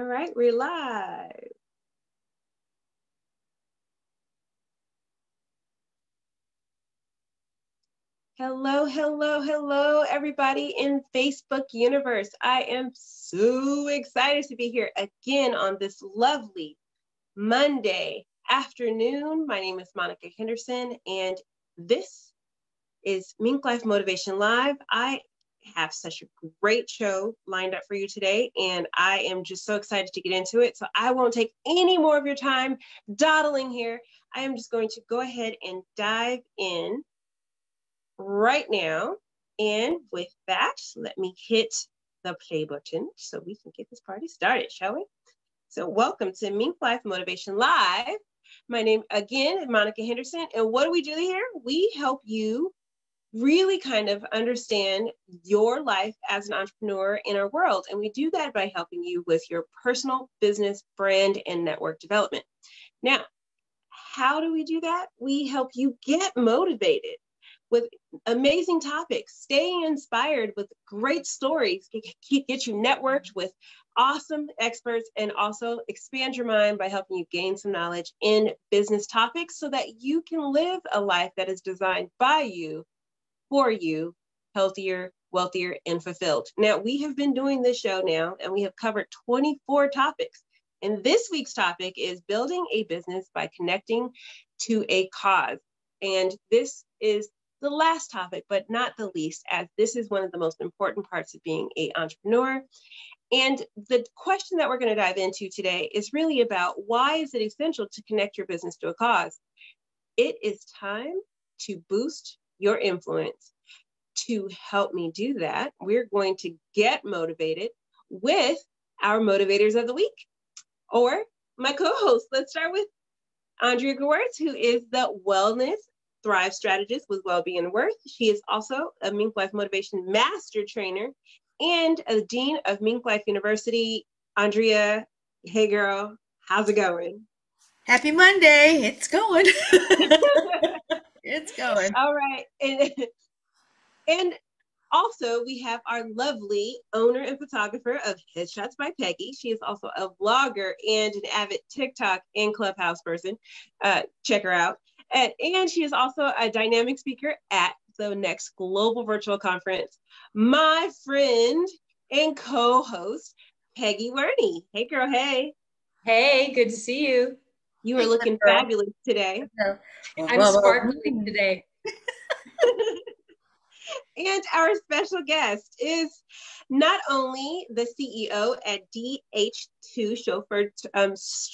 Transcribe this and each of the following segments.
All right, we're live. Hello, hello, hello, everybody in Facebook universe. I am so excited to be here again on this lovely Monday afternoon. My name is Monica Henderson, and this is MinkLife Motivation Live. I have such a great show lined up for you today, and I am just so excited to get into it. So I won't take any more of your time dawdling here. I am just going to go ahead and dive in right now. And with that, let me hit the play button so we can get this party started, shall we? So welcome to MinkLife Motivation Live. My name, again, is Monica Henderson. And what do we do here? We help you really kind of understand your life as an entrepreneur in our world. And we do that by helping you with your personal business, brand, and network development. Now, how do we do that? We help you get motivated with amazing topics, staying inspired with great stories, get you networked with awesome experts, and also expand your mind by helping you gain some knowledge in business topics so that you can live a life that is designed by you, for you, healthier, wealthier, and fulfilled. Now, we have been doing this show now, and we have covered 24 topics. And this week's topic is building a business by connecting to a cause. And this is the last topic, but not the least, as this is one of the most important parts of being an entrepreneur. And the question that we're going to dive into today is really about why is it essential to connect your business to a cause? It is time to boost your influence. To help me do that, we're going to get motivated with our motivators of the week, or my co-host. Let's start with Andrea Gewertz, who is the Wellness Thrive Strategist with Wellbeing and Worth. She is also a MinkLife Motivation Master Trainer and a Dean of MinkLife University. Andrea, hey girl, how's it going? Happy Monday. It's going. It's going. All right. And also, we have our lovely owner and photographer of Headshots by Peggy. She is also a vlogger and an avid TikTok and Clubhouse person. Check her out. And she is also a dynamic speaker at the next global virtual conference. My friend and co-host, Peggy Warny. Hey, girl. Hey. Hey, good to see you. You are looking fabulous today. I'm sparkling today. And our special guest is not only the CEO at DH2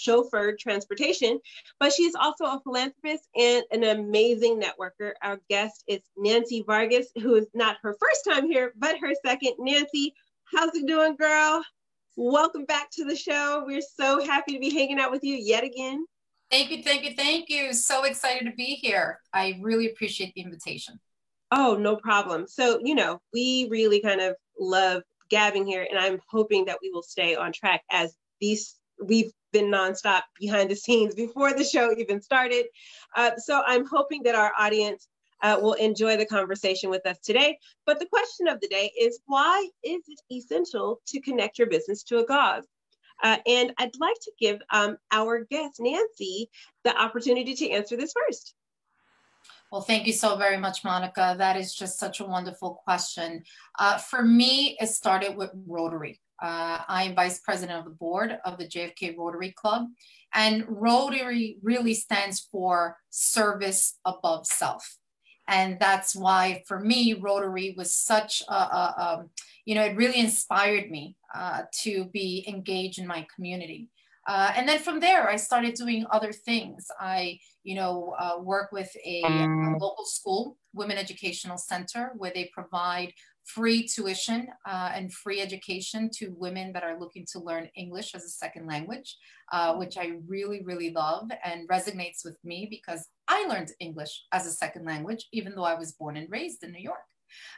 Chaffeured Transportation, but she's also a philanthropist and an amazing networker. Our guest is Nancy Vargas, who is not her first time here, but her second. Nancy, how's it doing, girl? Welcome back to the show. We're so happy to be hanging out with you yet again. Thank you, thank you, thank you. So excited to be here. I really appreciate the invitation. Oh, no problem. So, we really kind of love gabbing here, and I'm hoping that we will stay on track as we've been nonstop behind the scenes before the show even started. So I'm hoping that our audience will enjoy the conversation with us today. But the question of the day is, why is it essential to connect your business to a cause? And I'd like to give our guest, Nancy, the opportunity to answer this first. Well, thank you so very much, Monica. That is just such a wonderful question. For me, it started with Rotary. I'm vice president of the board of the JFK Rotary Club. And Rotary really stands for service above self. And that's why, for me, Rotary was such it really inspired me to be engaged in my community. And then from there, I started doing other things. I, work with a local school, Women Educational Center, where they provide free tuition and free education to women that are looking to learn English as a second language, which I really, really love and resonates with me because I learned English as a second language, even though I was born and raised in New York.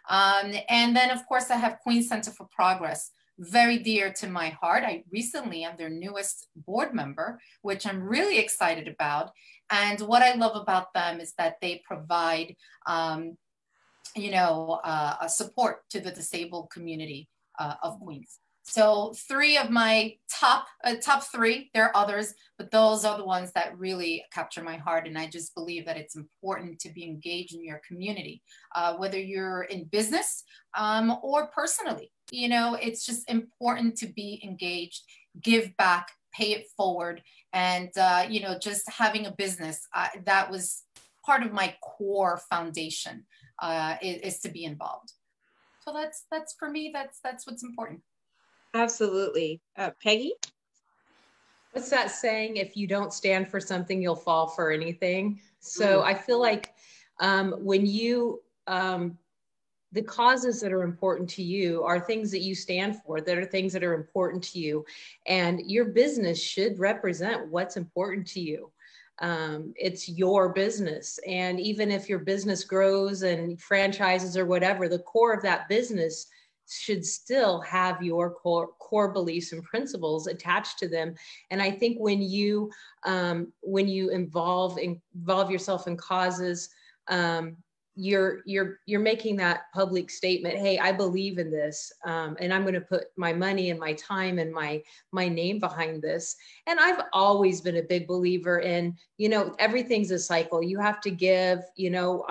And then, of course, I have Queens Center for Progress, very dear to my heart. I recently am their newest board member, which I'm really excited about. And what I love about them is that they provide, a support to the disabled community of Queens. So three of my top three, there are others, but those are the ones that really capture my heart. And I just believe that it's important to be engaged in your community, whether you're in business or personally. You know, it's just important to be engaged, give back, pay it forward. And, you know, just having a business, that was part of my core foundation, is to be involved. So that's for me, that's what's important. Absolutely. Peggy? What's that saying? If you don't stand for something, you'll fall for anything. So I feel like when you, the causes that are important to you are things that you stand for, that are things that are important to you. And your business should represent what's important to you. It's your business. And even if your business grows and franchises or whatever, the core of that business should still have your core beliefs and principles attached to them. And I think when you involve yourself in causes, you're making that public statement. Hey, I believe in this, and I'm going to put my money and my time and my name behind this. And I've always been a big believer in, you know, everything's a cycle. You have to give. You know,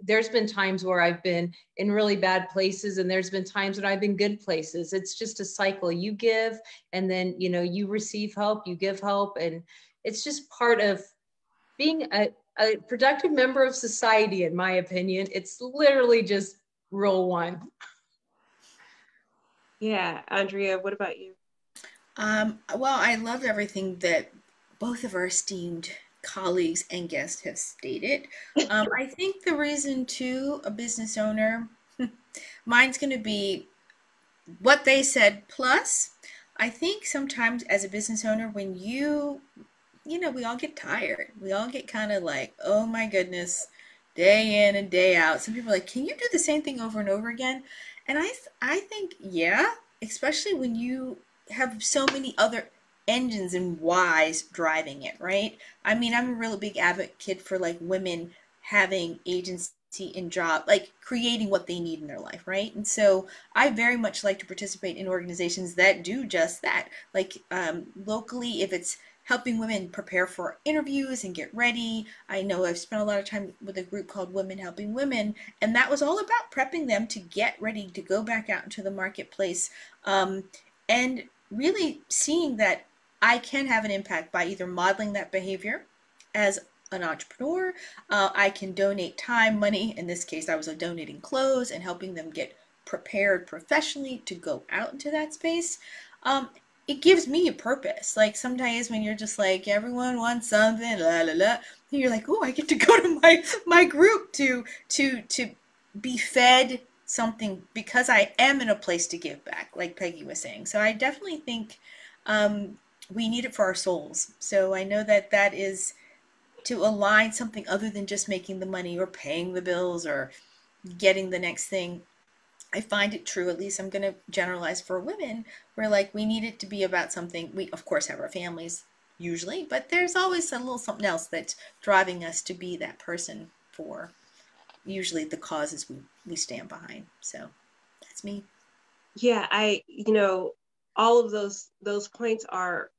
there's been times where I've been in really bad places, and there's been times when I've been good places. It's just a cycle. You give, and then, you know, you receive help, you give help. And it's just part of being a productive member of society, in my opinion. It's literally just rule one. Yeah. Andrea, what about you? Well, I loved everything that both of our esteemed colleagues and guests have stated. I think the reason to a business owner, mine's going to be what they said. Plus, I think sometimes as a business owner, when you know, we all get tired. We all get kind of like, oh my goodness, day in and day out. Some people are like, can you do the same thing over and over again? And I think, yeah, especially when you have so many other engines and whys driving it, right? I mean, I'm a really big advocate for like women having agency in job, like creating what they need in their life, right? And so I very much like to participate in organizations that do just that. Like locally, if it's helping women prepare for interviews and get ready. I know I've spent a lot of time with a group called Women Helping Women, and that was all about prepping them to get ready to go back out into the marketplace, and really seeing that I can have an impact by either modeling that behavior as an entrepreneur. I can donate time, money. In this case, I was donating clothes and helping them get prepared professionally to go out into that space. It gives me a purpose. Like sometimes when you're just like, everyone wants something, la la la, and you're like, oh, I get to go to my group to be fed something because I am in a place to give back, like Peggy was saying. So I definitely think we need it for our souls. So I know that is to align something other than just making the money or paying the bills or getting the next thing. I find it true, at least I'm going to generalize for women, where like we need it to be about something. We, of course, have our families usually, but there's always a little something else that's driving us to be that person for usually the causes we stand behind. So that's me. Yeah, you know, all of those points are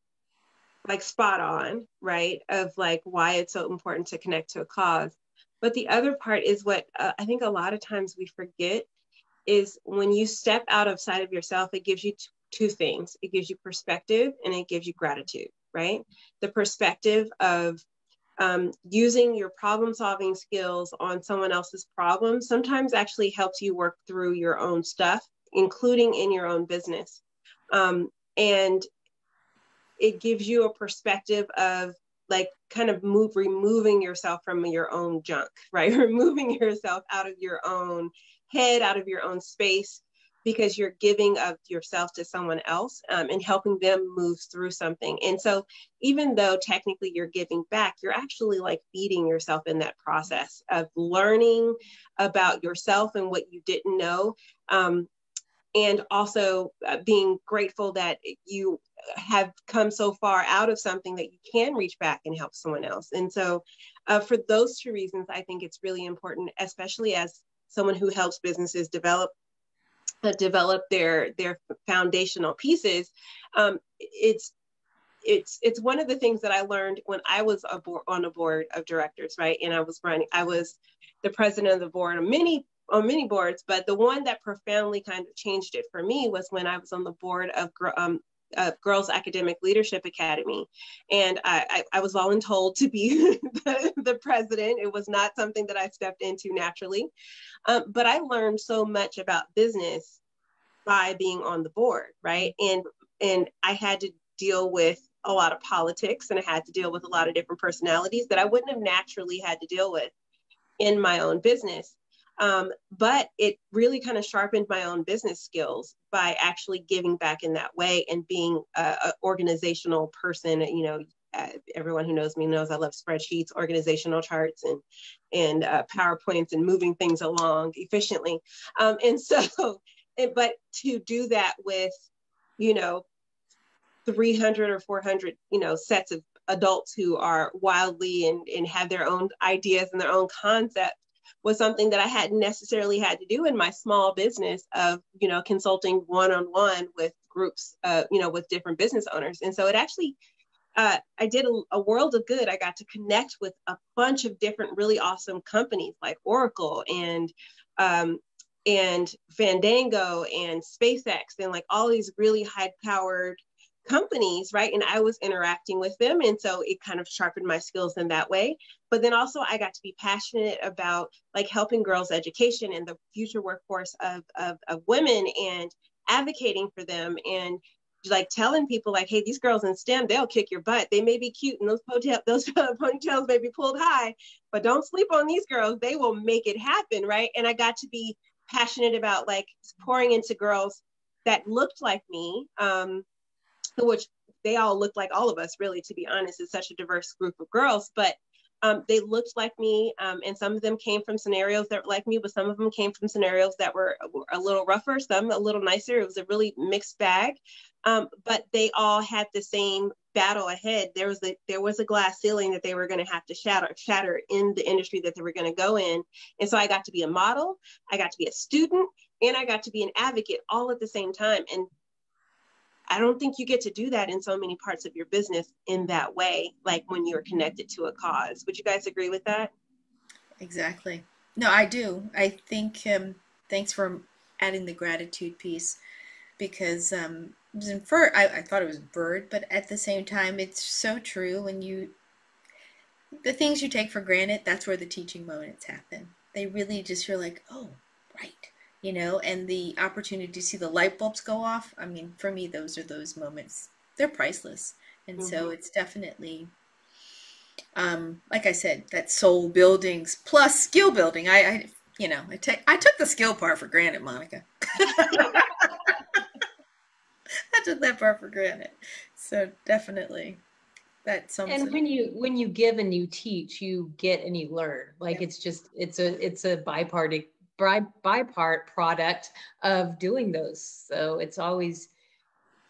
like spot on, right? Of like why it's so important to connect to a cause. But the other part is what I think a lot of times we forget is when you step outside of yourself, it gives you two things. It gives you perspective and it gives you gratitude, right? The perspective of using your problem solving skills on someone else's problem sometimes actually helps you work through your own stuff, including in your own business. And it gives you a perspective of like kind of removing yourself from your own junk, right? Removing yourself out of your own head, out of your own space, because you're giving of yourself to someone else and helping them move through something. And so even though technically you're giving back, you're actually like feeding yourself in that process of learning about yourself and what you didn't know. And also being grateful that you have come so far out of something that you can reach back and help someone else. And so for those two reasons, I think it's really important, especially as someone who helps businesses develop develop their foundational pieces. It's one of the things that I learned when I was on a board of directors, right? And I was the president of the board on many boards, but the one that profoundly kind of changed it for me was when I was on the board of Girls Academic Leadership Academy. And I was voluntold to be the president. It was not something that I stepped into naturally. But I learned so much about business by being on the board, right? And I had to deal with a lot of politics, and I had to deal with a lot of different personalities that I wouldn't have naturally had to deal with in my own business. But it really kind of sharpened my own business skills by actually giving back in that way and being an organizational person. You know, everyone who knows me knows I love spreadsheets, organizational charts, and PowerPoints, and moving things along efficiently. But to do that with, 300 or 400, sets of adults who are wildly and have their own ideas and their own concepts was something that I hadn't necessarily had to do in my small business of, consulting one-on-one with groups, with different business owners. And so it actually, I did a world of good. I got to connect with a bunch of different really awesome companies like Oracle and Fandango and SpaceX and like all these really high-powered companies, right? And I was interacting with them. And so it kind of sharpened my skills in that way. But then also I got to be passionate about like helping girls' education and the future workforce of women and advocating for them and like telling people like, hey, these girls in STEM, they'll kick your butt. They may be cute and those ponytails may be pulled high, but don't sleep on these girls. They will make it happen, right? And I got to be passionate about like pouring into girls that looked like me, which they all looked like all of us, really, to be honest. It's such a diverse group of girls, but they looked like me, and some of them came from scenarios that were like me, but some of them came from scenarios that were a little rougher, some a little nicer. It was a really mixed bag, but they all had the same battle ahead. There was a glass ceiling that they were going to have to shatter in the industry that they were going to go in. And so I got to be a model, I got to be a student, and I got to be an advocate all at the same time. And I don't think you get to do that in so many parts of your business in that way, like when you're connected to a cause. Would you guys agree with that? Exactly. No, I do. I think, thanks for adding the gratitude piece, because I thought it was bird, but at the same time, it's so true. The things you take for granted, that's where the teaching moments happen. They really just, you're like, oh, right. And the opportunity to see the light bulbs go off. I mean, for me, those are those moments. They're priceless. And so it's definitely, like I said, that soul buildings plus skill building. I took the skill part for granted, Monica. I took that part for granted. So definitely that's something. And when you give and you teach, you get and you learn. Like it's a bypart product of doing those. So it's always,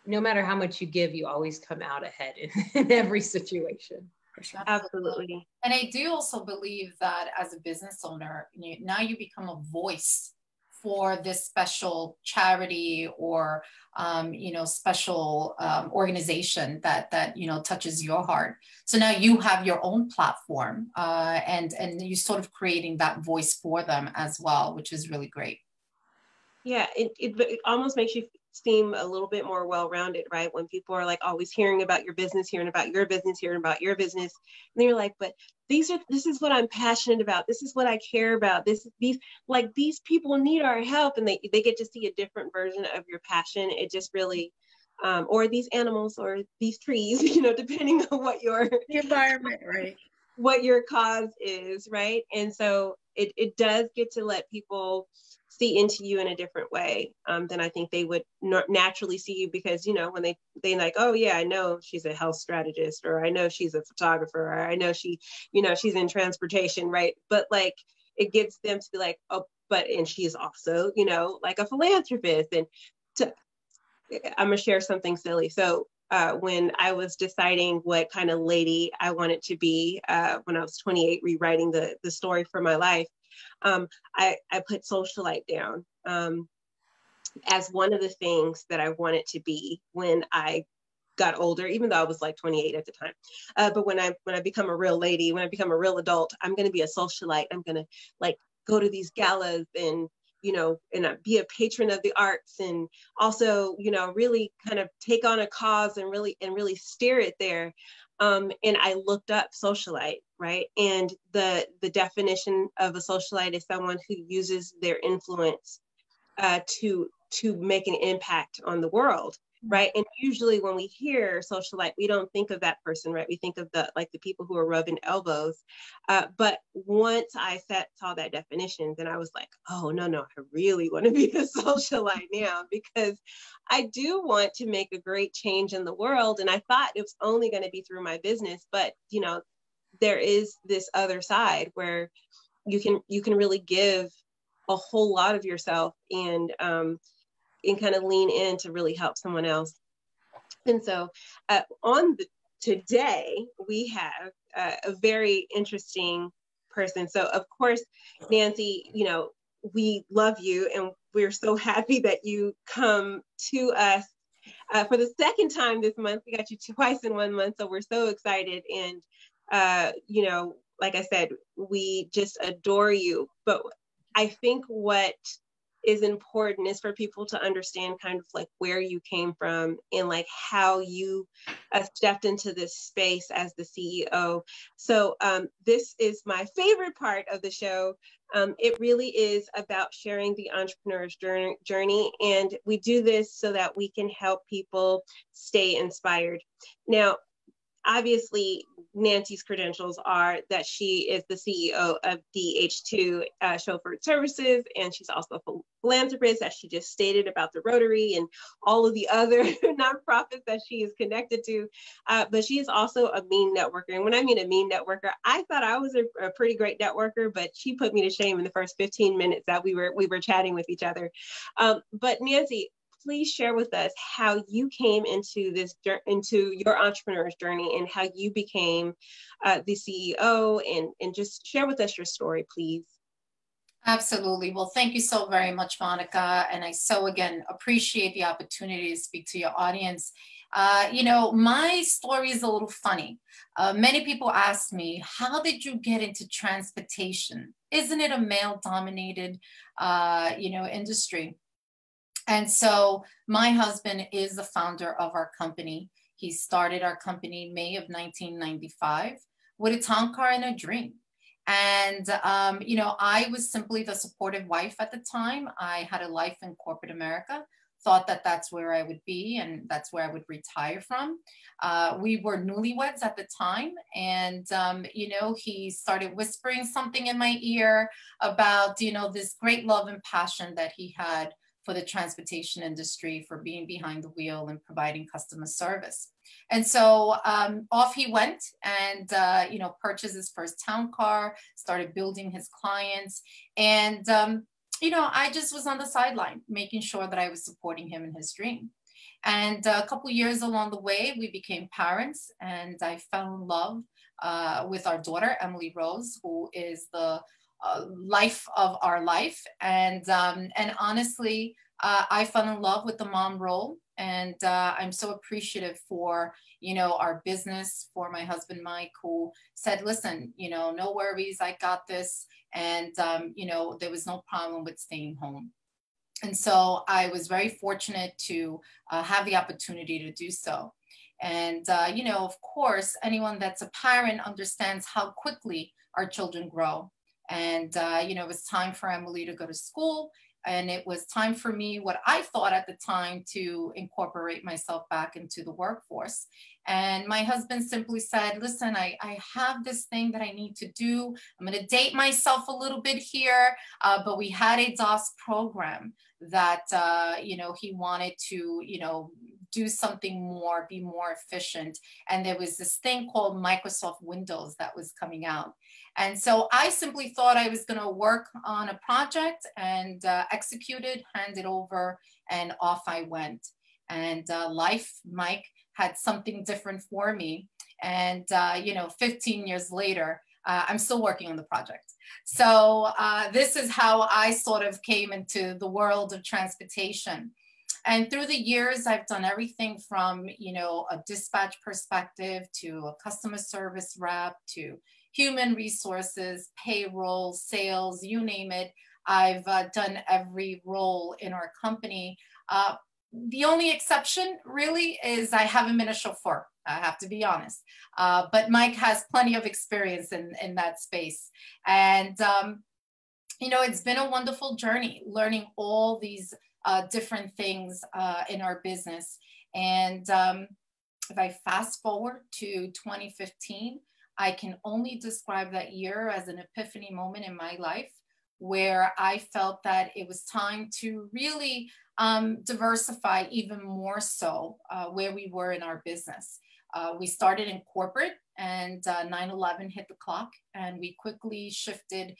no matter how much you give, you always come out ahead in every situation. For sure. Absolutely. And I do also believe that as a business owner, now you become a voice for this special charity or special organization that touches your heart. So now you have your own platform, and you're sort of creating that voice for them as well, which is really great. Yeah, it almost makes you seem a little bit more well-rounded, right? When people are like always hearing about your business, hearing about your business, and then you're like, but this is what I'm passionate about. This is what I care about. These people need our help, and they get to see a different version of your passion. It just really, or these animals or these trees, depending on what the environment, right? What your cause is, right? And so it does get to let people see into you in a different way than I think they would naturally see you, because when they like, oh yeah, I know she's a health strategist, or I know she's a photographer, or I know she's in transportation, right? But like it gets them to be like, oh, and she's also like a philanthropist. And I'm gonna share something silly. So when I was deciding what kind of lady I wanted to be when I was 28, rewriting the story for my life, I put socialite down. as one of the things that I wanted to be when I got older, even though I was like 28 at the time. But when I become a real lady, when I become a real adult, I'm going to be a socialite. I'm going to like go to these galas and, you know, and be a patron of the arts, and also, you know, really kind of take on a cause and really steer it there. And I looked up socialite, right? And the definition of a socialite is someone who uses their influence to make an impact on the world, right? And usually when we hear socialite, we don't think of that person, right? We think of the people who are rubbing elbows. But once I saw that definition, then I was like, oh, no, I really want to be a socialite now, because I do want to make a great change in the world. And I thought it was only going to be through my business, but you know, there is this other side where you can really give a whole lot of yourself and kind of lean in to really help someone else. And so today we have a very interesting person. So of course, Nancy, you know, we love you and we're so happy that you come to us for the second time this month. We got you twice in 1 month, so we're so excited. And you know, like I said, we just adore you. But I think what is important is for people to understand kind of like where you came from and like how you stepped into this space as the CEO. So this is my favorite part of the show. It really is about sharing the entrepreneur's journey. And we do this so that we can help people stay inspired. Now, obviously, Nancy's credentials are that she is the CEO of DH2 Chaffeured Services, and she's also a philanthropist, as she just stated, about the Rotary and all of the other nonprofits that she is connected to. But she is also a mean networker. And when I mean a mean networker, I thought I was a pretty great networker, but she put me to shame in the first 15 minutes that we were chatting with each other. But Nancy, please share with us how you came into your entrepreneur's journey and how you became the CEO, and just share with us your story, please. Absolutely. Well, thank you so very much, Monica. And I so again appreciate the opportunity to speak to your audience. You know, my story is a little funny. Many people ask me, how did you get into transportation? Isn't it a male-dominated, industry? And so my husband is the founder of our company. He started our company May of 1995 with a town car and a dream. And, I was simply the supportive wife at the time. I had a life in corporate America, thought that that's where I would be and that's where I would retire from. We were newlyweds at the time. And, he started whispering something in my ear about, this great love and passion that he had for the transportation industry, for being behind the wheel and providing customer service. And so off he went and, purchased his first town car, started building his clients. And, I just was on the sideline, making sure that I was supporting him in his dream. And a couple years along the way, we became parents, and I fell in love with our daughter, Emily Rose, who is the life of our life. And honestly, I fell in love with the mom role. And I'm so appreciative for, our business, for my husband, Mike, who said, listen, no worries, I got this. And, there was no problem with staying home. And so I was very fortunate to have the opportunity to do so. And, of course, anyone that's a parent understands how quickly our children grow. And, it was time for Emily to go to school. And it was time for me, what I thought at the time, to incorporate myself back into the workforce. And my husband simply said, listen, I have this thing that I need to do. I'm going to date myself a little bit here. But we had a DOS program that, he wanted to, do something more, be more efficient. And there was this thing called Microsoft Windows that was coming out. And so I simply thought I was going to work on a project and execute it, hand it over, and off I went. And life, Mike, had something different for me. And, 15 years later, I'm still working on the project. So this is how I sort of came into the world of transportation. And through the years, I've done everything from, you know, a dispatch perspective to a customer service rep to human resources, payroll, sales, you name it. I've done every role in our company. The only exception really is I haven't been a chauffeur. I have to be honest. But Mike has plenty of experience in that space. And, you know, it's been a wonderful journey learning all these different things in our business. And if I fast forward to 2015, I can only describe that year as an epiphany moment in my life where I felt that it was time to really diversify even more so where we were in our business. We started in corporate and 9/11 hit the clock and we quickly shifted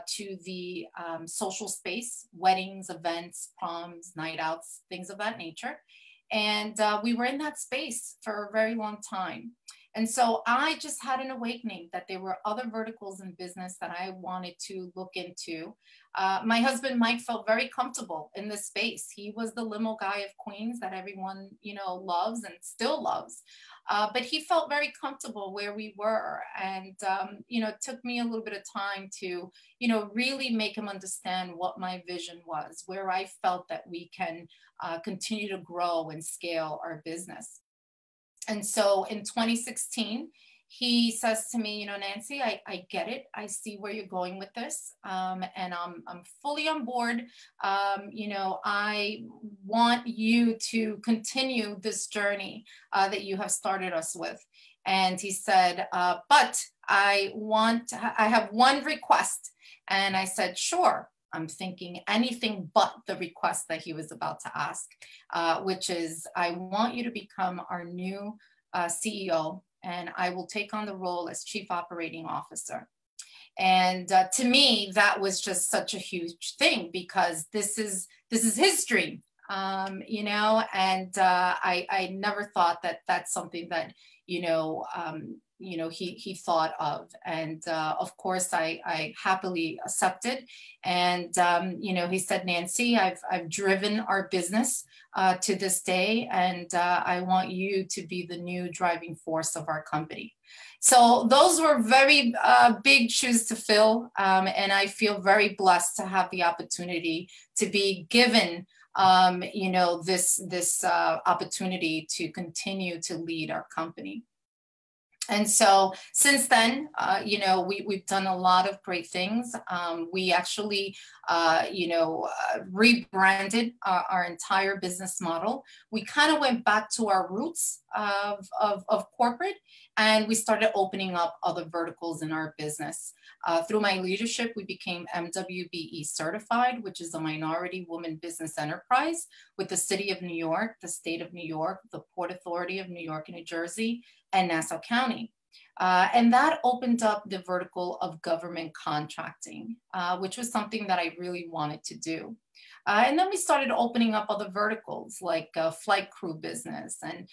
to the social space, weddings, events, proms, night outs, things of that nature. And we were in that space for a very long time. And so I just had an awakening that there were other verticals in business that I wanted to look into. My husband, Mike, felt very comfortable in this space. He was the limo guy of Queens that everyone, you know, loves and still loves. But he felt very comfortable where we were. And, you know, it took me a little bit of time to, you know, really make him understand what my vision was, where I felt that we can continue to grow and scale our business. And so in 2016, he says to me, you know, Nancy, I get it. I see where you're going with this. And I'm fully on board. You know, I want you to continue this journey that you have started us with. And he said, but I have one request. And I said, sure. I'm thinking anything but the request that he was about to ask, which is, I want you to become our new CEO, and I will take on the role as Chief Operating Officer. And to me, that was just such a huge thing because this is his dream, you know, and I never thought that that's something that, you know, he thought of. And of course, I happily accepted. And, you know, he said, Nancy, I've driven our business to this day, and I want you to be the new driving force of our company. So those were very big shoes to fill. And I feel very blessed to have the opportunity to be given you know, this opportunity to continue to lead our company. And so since then, you know, we've done a lot of great things. We actually, you know, rebranded our entire business model. We kind of went back to our roots of corporate, and we started opening up other verticals in our business. Through my leadership, we became MWBE certified, which is a minority woman business enterprise with the City of New York, the State of New York, the Port Authority of New York and New Jersey, and Nassau County. And that opened up the vertical of government contracting, which was something that I really wanted to do. And then we started opening up other verticals like flight crew business and,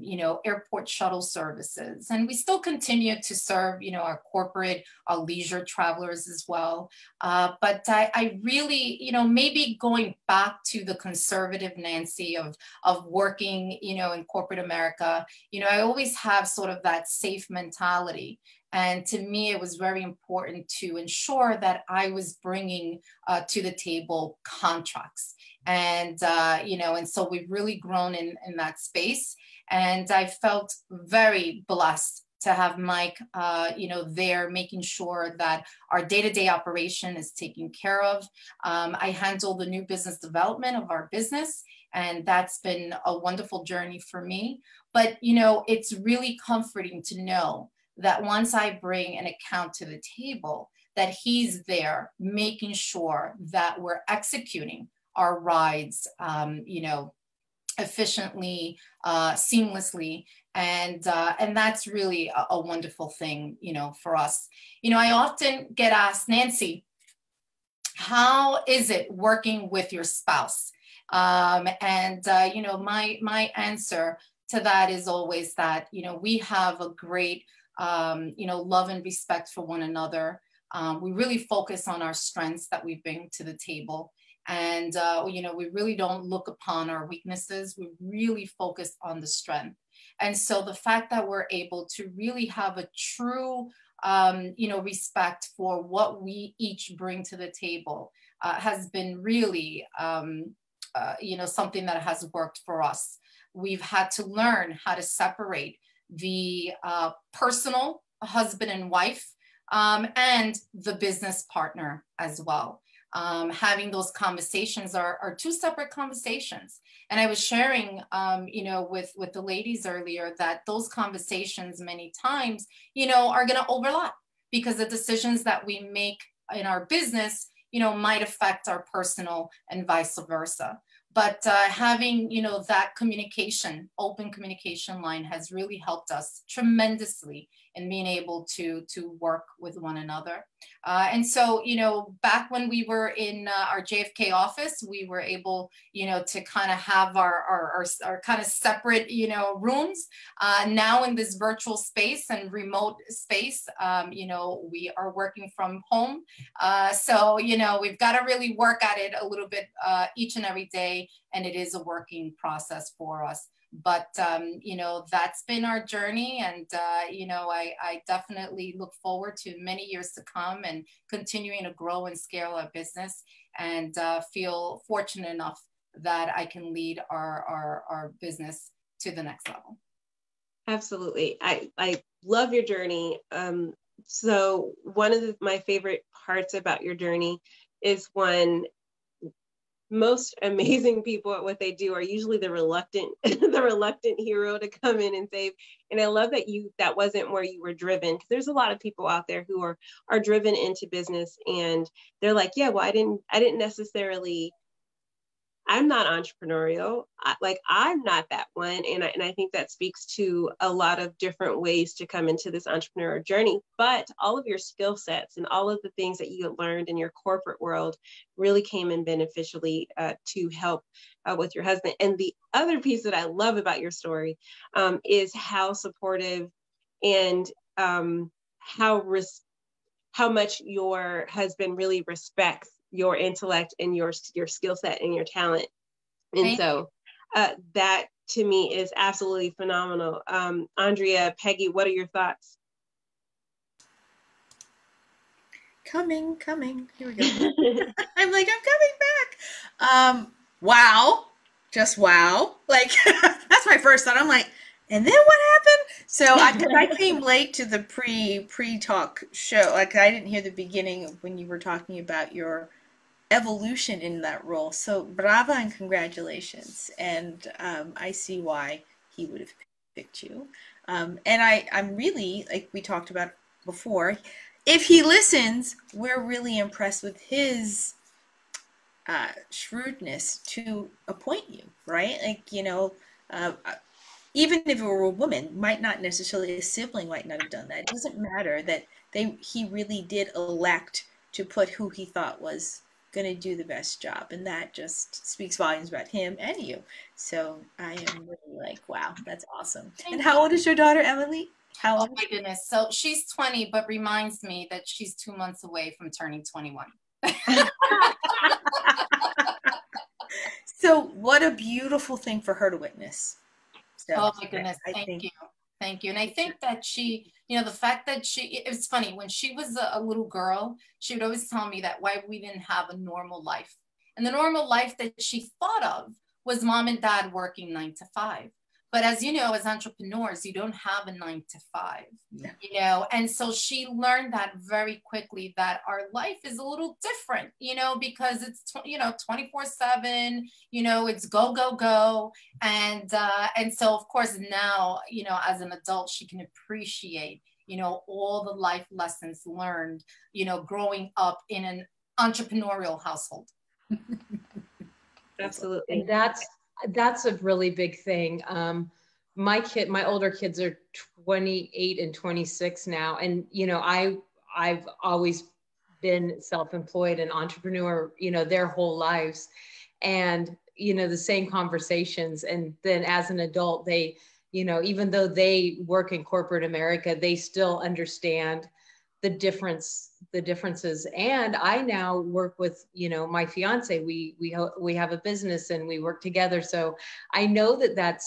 you know, airport shuttle services. And we still continue to serve, you know, our corporate, our leisure travelers as well. But I really, you know, maybe going back to the conservative Nancy of working, you know, in corporate America, you know, I always have sort of that safe mentality. And to me, it was very important to ensure that I was bringing to the table contracts. And, you know, and so we've really grown in that space. And I felt very blessed to have Mike, you know, there making sure that our day-to-day operation is taken care of. I handle the new business development of our business, and that's been a wonderful journey for me. But, you know, it's really comforting to know that once I bring an account to the table, that he's there making sure that we're executing our rides, you know, efficiently, seamlessly. And that's really a wonderful thing, you know, for us. You know, I often get asked, Nancy, how is it working with your spouse? You know, my answer to that is always that, you know, we have a great love and respect for one another. We really focus on our strengths that we bring to the table. And, we really don't look upon our weaknesses. We really focus on the strength. And so the fact that we're able to really have a true, respect for what we each bring to the table has been really, something that has worked for us. We've had to learn how to separate the personal husband and wife and the business partner as well. Having those conversations are two separate conversations. And I was sharing, with the ladies earlier that those conversations many times, are going to overlap because the decisions that we make in our business, might affect our personal and vice versa. But having, that open communication line has really helped us tremendously in being able to work with one another. And so, back when we were in our JFK office, we were able, to kind of have our kind of separate, rooms. Now in this virtual space and remote space, we are working from home. So, we've got to really work at it a little bit each and every day. And it is a working process for us. But, that's been our journey. And, I definitely look forward to many years to come and continuing to grow and scale our business, and feel fortunate enough that I can lead our business to the next level. Absolutely. I love your journey. So one of my favorite parts about your journey is when most amazing people at what they do are usually the reluctant hero to come in and save. And I love that that wasn't where you were driven, because there's a lot of people out there who are driven into business and they're like, yeah, well, I didn't necessarily, I'm not entrepreneurial. I'm not that one. And I think that speaks to a lot of different ways to come into this entrepreneurial journey. But all of your skill sets and all of the things that you learned in your corporate world really came in beneficially to help with your husband. And the other piece that I love about your story is how supportive and how much your husband really respects your intellect and your skill set and your talent. And so that to me is absolutely phenomenal. Andrea, Peggy, what are your thoughts? Coming. Here we go. I'm coming back. Wow. Just wow. That's my first thought. I'm like, and then what happened? So I came late to the pre-talk show. I didn't hear the beginning when you were talking about your evolution in that role. So brava and congratulations. And I see why he would have picked you. And I'm really, like we talked about before, if he listens, we're really impressed with his shrewdness to appoint you, right? Even if it were a woman, might not necessarily, a sibling might not have done that. It doesn't matter that he really did elect to put who he thought was going to do the best job. And that just speaks volumes about him and you. So I am really wow, that's awesome. And how old is your daughter, Emily? How old? Oh my goodness. So she's 20, but reminds me that she's 2 months away from turning 21. So what a beautiful thing for her to witness. So, oh my goodness. Thank you. And I think that she, the fact that it's funny, when she was a little girl, she would always tell me that why we didn't have a normal life. And the normal life that she thought of was mom and dad working 9 to 5. But as you know, as entrepreneurs, you don't have a 9 to 5, and so she learned that very quickly, that our life is a little different, because it's, 24/7, it's go, go, go. And so of course now, as an adult, she can appreciate, all the life lessons learned, growing up in an entrepreneurial household. Absolutely. And that's a really big thing. My older kids are 28 and 26 now. And, I've always been self-employed and entrepreneur, their whole lives. And, the same conversations. And then as an adult, they, even though they work in corporate America, they still understand the differences. And I now work with, my fiance, we have a business and we work together. So I know that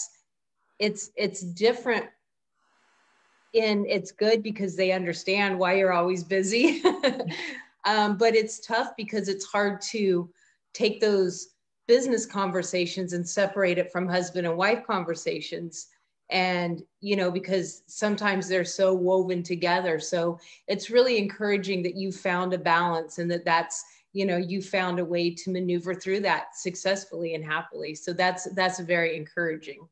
it's different, and it's good because they understand why you're always busy. But it's tough because it's hard to take those business conversations and separate it from husband and wife conversations. And, because sometimes they're so woven together. So it's really encouraging that you found a balance, and that's, you found a way to maneuver through that successfully and happily. So that's very encouraging.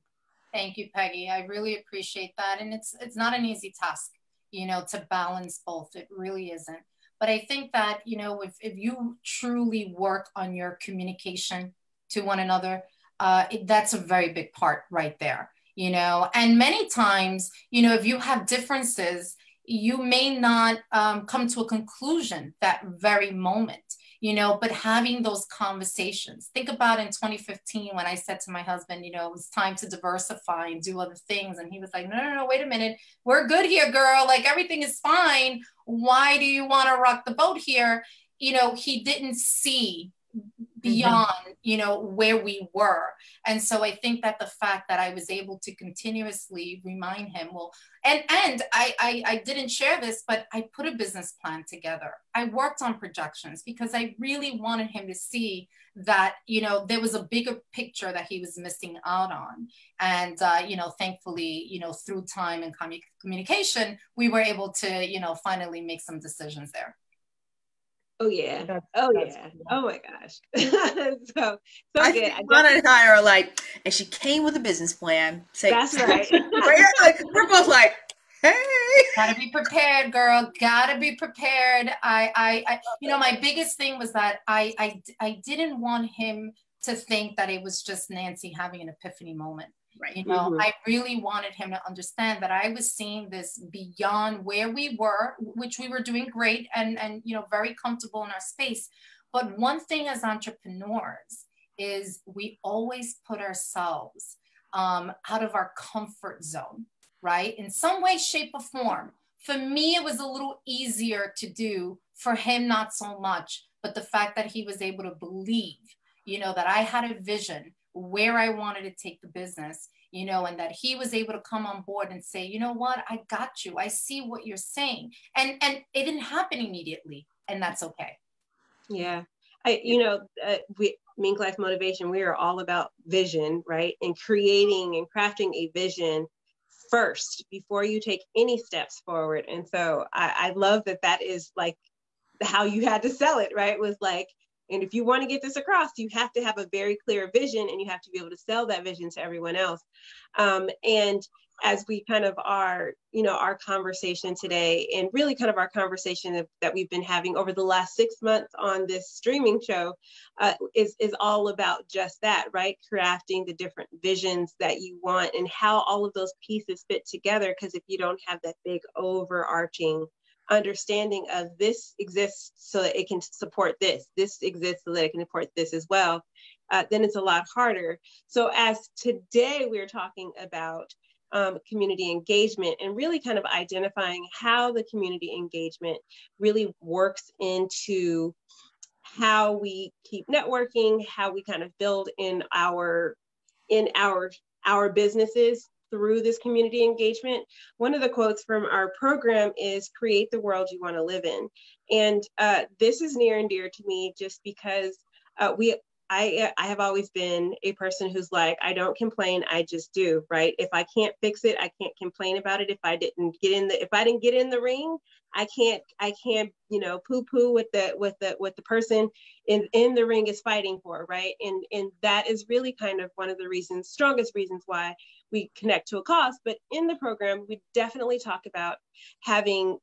Thank you, Peggy. I really appreciate that. And it's not an easy task, to balance both. It really isn't. But I think that, if you truly work on your communication to one another, that's a very big part right there, and many times, if you have differences, you may not come to a conclusion that very moment, but having those conversations. Think about in 2015 when I said to my husband, it was time to diversify and do other things. And he was like, no, wait a minute. We're good here, girl. Like, everything is fine. Why do you want to rock the boat here? He didn't see beyond, where we were. And so I think that the fact that I was able to continuously remind him, and I didn't share this, but I put a business plan together. I worked on projections because I really wanted him to see that, there was a bigger picture that he was missing out on. And, thankfully, through time and communication, we were able to, finally make some decisions there. Oh yeah. That's cool. Oh my gosh. so I good. Think Lana and I are like, and she came with a business plan. That's right. We're both like, hey. Gotta be prepared, girl. Gotta be prepared. I my biggest thing was that I didn't want him to think that it was just Nancy having an epiphany moment. Right. I really wanted him to understand that I was seeing this beyond where we were, which we were doing great and very comfortable in our space. But one thing as entrepreneurs is we always put ourselves out of our comfort zone, right? In some way, shape, or form. For me, it was a little easier to do. For him, not so much. But the fact that he was able to believe, that I had a vision where I wanted to take the business, and that he was able to come on board and say, you know what, I got you. I see what you're saying. And it didn't happen immediately, and that's okay. Yeah. We MinkLife Motivation, we are all about vision, right? And creating and crafting a vision first before you take any steps forward. And so I love that is like how you had to sell it, right? It was like, and if you want to get this across, you have to have a very clear vision, and you have to be able to sell that vision to everyone else. And as we kind of our conversation today, and really kind of our conversation that we've been having over the last 6 months on this streaming show, is all about just that, right? Crafting the different visions that you want and how all of those pieces fit together. Because if you don't have that big overarching understanding of this exists so that it can support this exists so that it can support this as well, then it's a lot harder. So as today we're talking about community engagement, and really kind of identifying how the community engagement really works into how we keep networking, how we kind of build in our businesses through this community engagement. One of the quotes from our program is, create the world you want to live in. And this is near and dear to me just because I have always been a person who's like, I don't complain, I just do, right? If I can't fix it, I can't complain about it. If I didn't get in the ring, I can't, poo-poo what the person in the ring is fighting for, right? And that is really kind of one of the strongest reasons why we connect to a cause. But in the program, we definitely talk about having,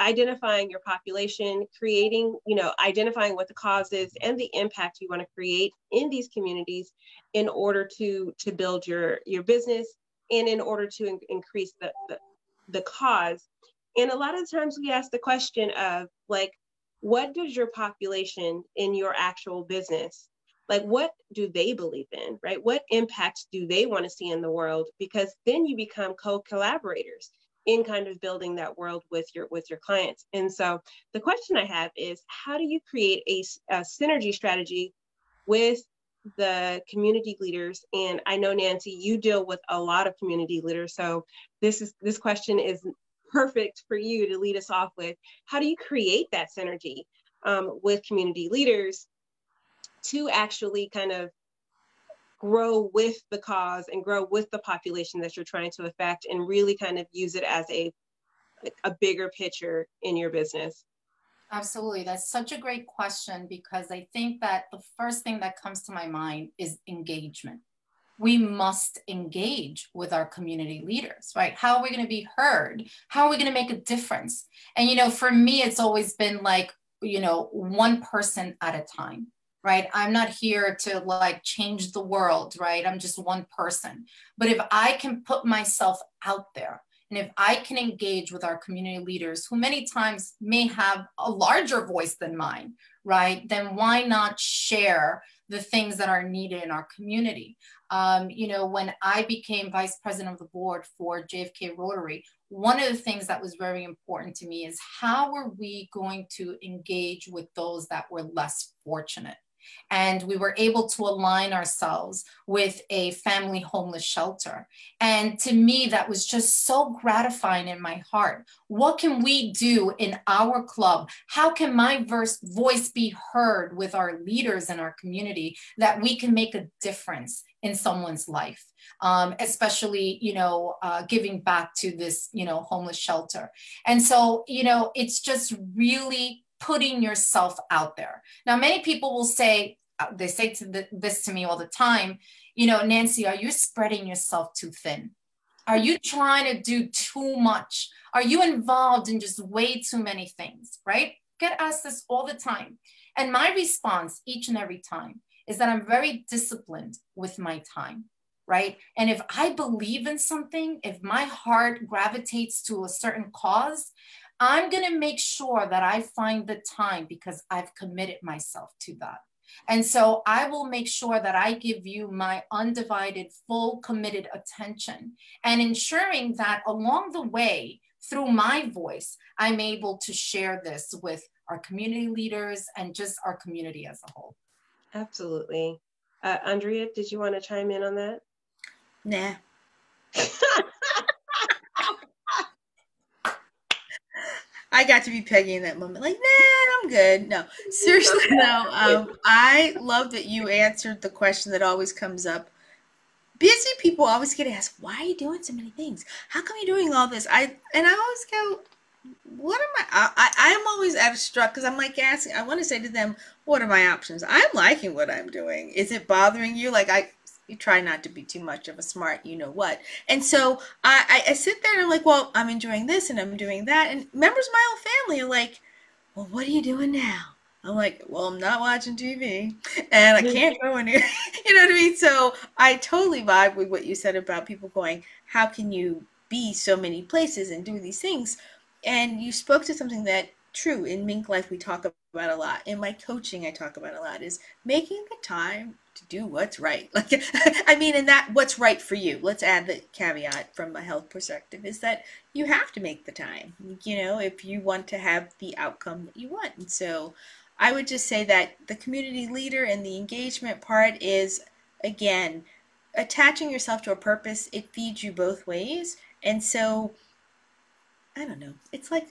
identifying your population, creating, identifying what the cause is and the impact you want to create in these communities in order to build your business, and in order to increase the cause. And a lot of times we ask the question of, like, what does your population in your actual business like, what do they believe in, right? What impact do they want to see in the world? Because then you become co-collaborators in kind of building that world with your clients. And so the question I have is, how do you create a synergy strategy with the community leaders? And I know, Nancy, you deal with a lot of community leaders, so this question is perfect for you to lead us off with. How do you create that synergy with community leaders to actually kind of grow with the cause and grow with the population that you're trying to affect, and really kind of use it as a bigger picture in your business? Absolutely. That's such a great question, because I think that the first thing that comes to my mind is engagement. We must engage with our community leaders, right? How are we going to be heard? How are we going to make a difference? And, you know, for me, it's always been like, you know, one person at a time, right? I'm not here to like change the world, right? I'm just one person. But if I can put myself out there, and if I can engage with our community leaders, who many times may have a larger voice than mine, right? Then why not share the things that are needed in our community? You know, when I became vice president of the board for JFK Rotary, one of the things that was very important to me is, how are we going to engage with those that were less fortunate? And we were able to align ourselves with a family homeless shelter. And to me, that was just so gratifying in my heart. What can we do in our club? How can my voice be heard with our leaders in our community, that we can make a difference in someone's life? Especially, you know, giving back to this, you know, homeless shelter. And so, you know, it's just really putting yourself out there. Now, many people will say, they say this to me all the time, you know, Nancy, are you spreading yourself too thin? Are you trying to do too much? Are you involved in just way too many things, right? Get asked this all the time. And my response each and every time is that I'm very disciplined with my time, right? And if I believe in something, if my heart gravitates to a certain cause, I'm going to make sure that I find the time, because I've committed myself to that. And so I will make sure that I give you my undivided, full, committed attention, and ensuring that along the way, through my voice, I'm able to share this with our community leaders and just our community as a whole. Absolutely. Andrea, did you want to chime in on that? Nah. I got to be Peggy in that moment. Like, nah, I'm good. No, seriously, no. I love that you answered the question that always comes up. Busy people always get asked, why are you doing so many things? How come you're doing all this? I always go, what am I'm always at a struck, because I'm like asking, I want to say to them, what are my options? I'm liking what I'm doing. Is it bothering you? Like, you try not to be too much of a smart, you know what. And so I sit there and I'm like, well, I'm enjoying this and I'm doing that. And members of my own family are like, well, what are you doing now? I'm like, well, I'm not watching TV and I can't go anywhere. You know what I mean? So I totally vibe with what you said about people going, how can you be so many places and do these things? And you spoke to something that, true, in MinkLife we talk about a lot. In my coaching I talk about a lot, is making the time to do what's right. Like, I mean, and that what's right for you. Let's add the caveat from a health perspective, is that you have to make the time, you know, if you want to have the outcome that you want. And so I would just say that the community leader and the engagement part is, again, attaching yourself to a purpose. It feeds you both ways. And so I don't know. It's like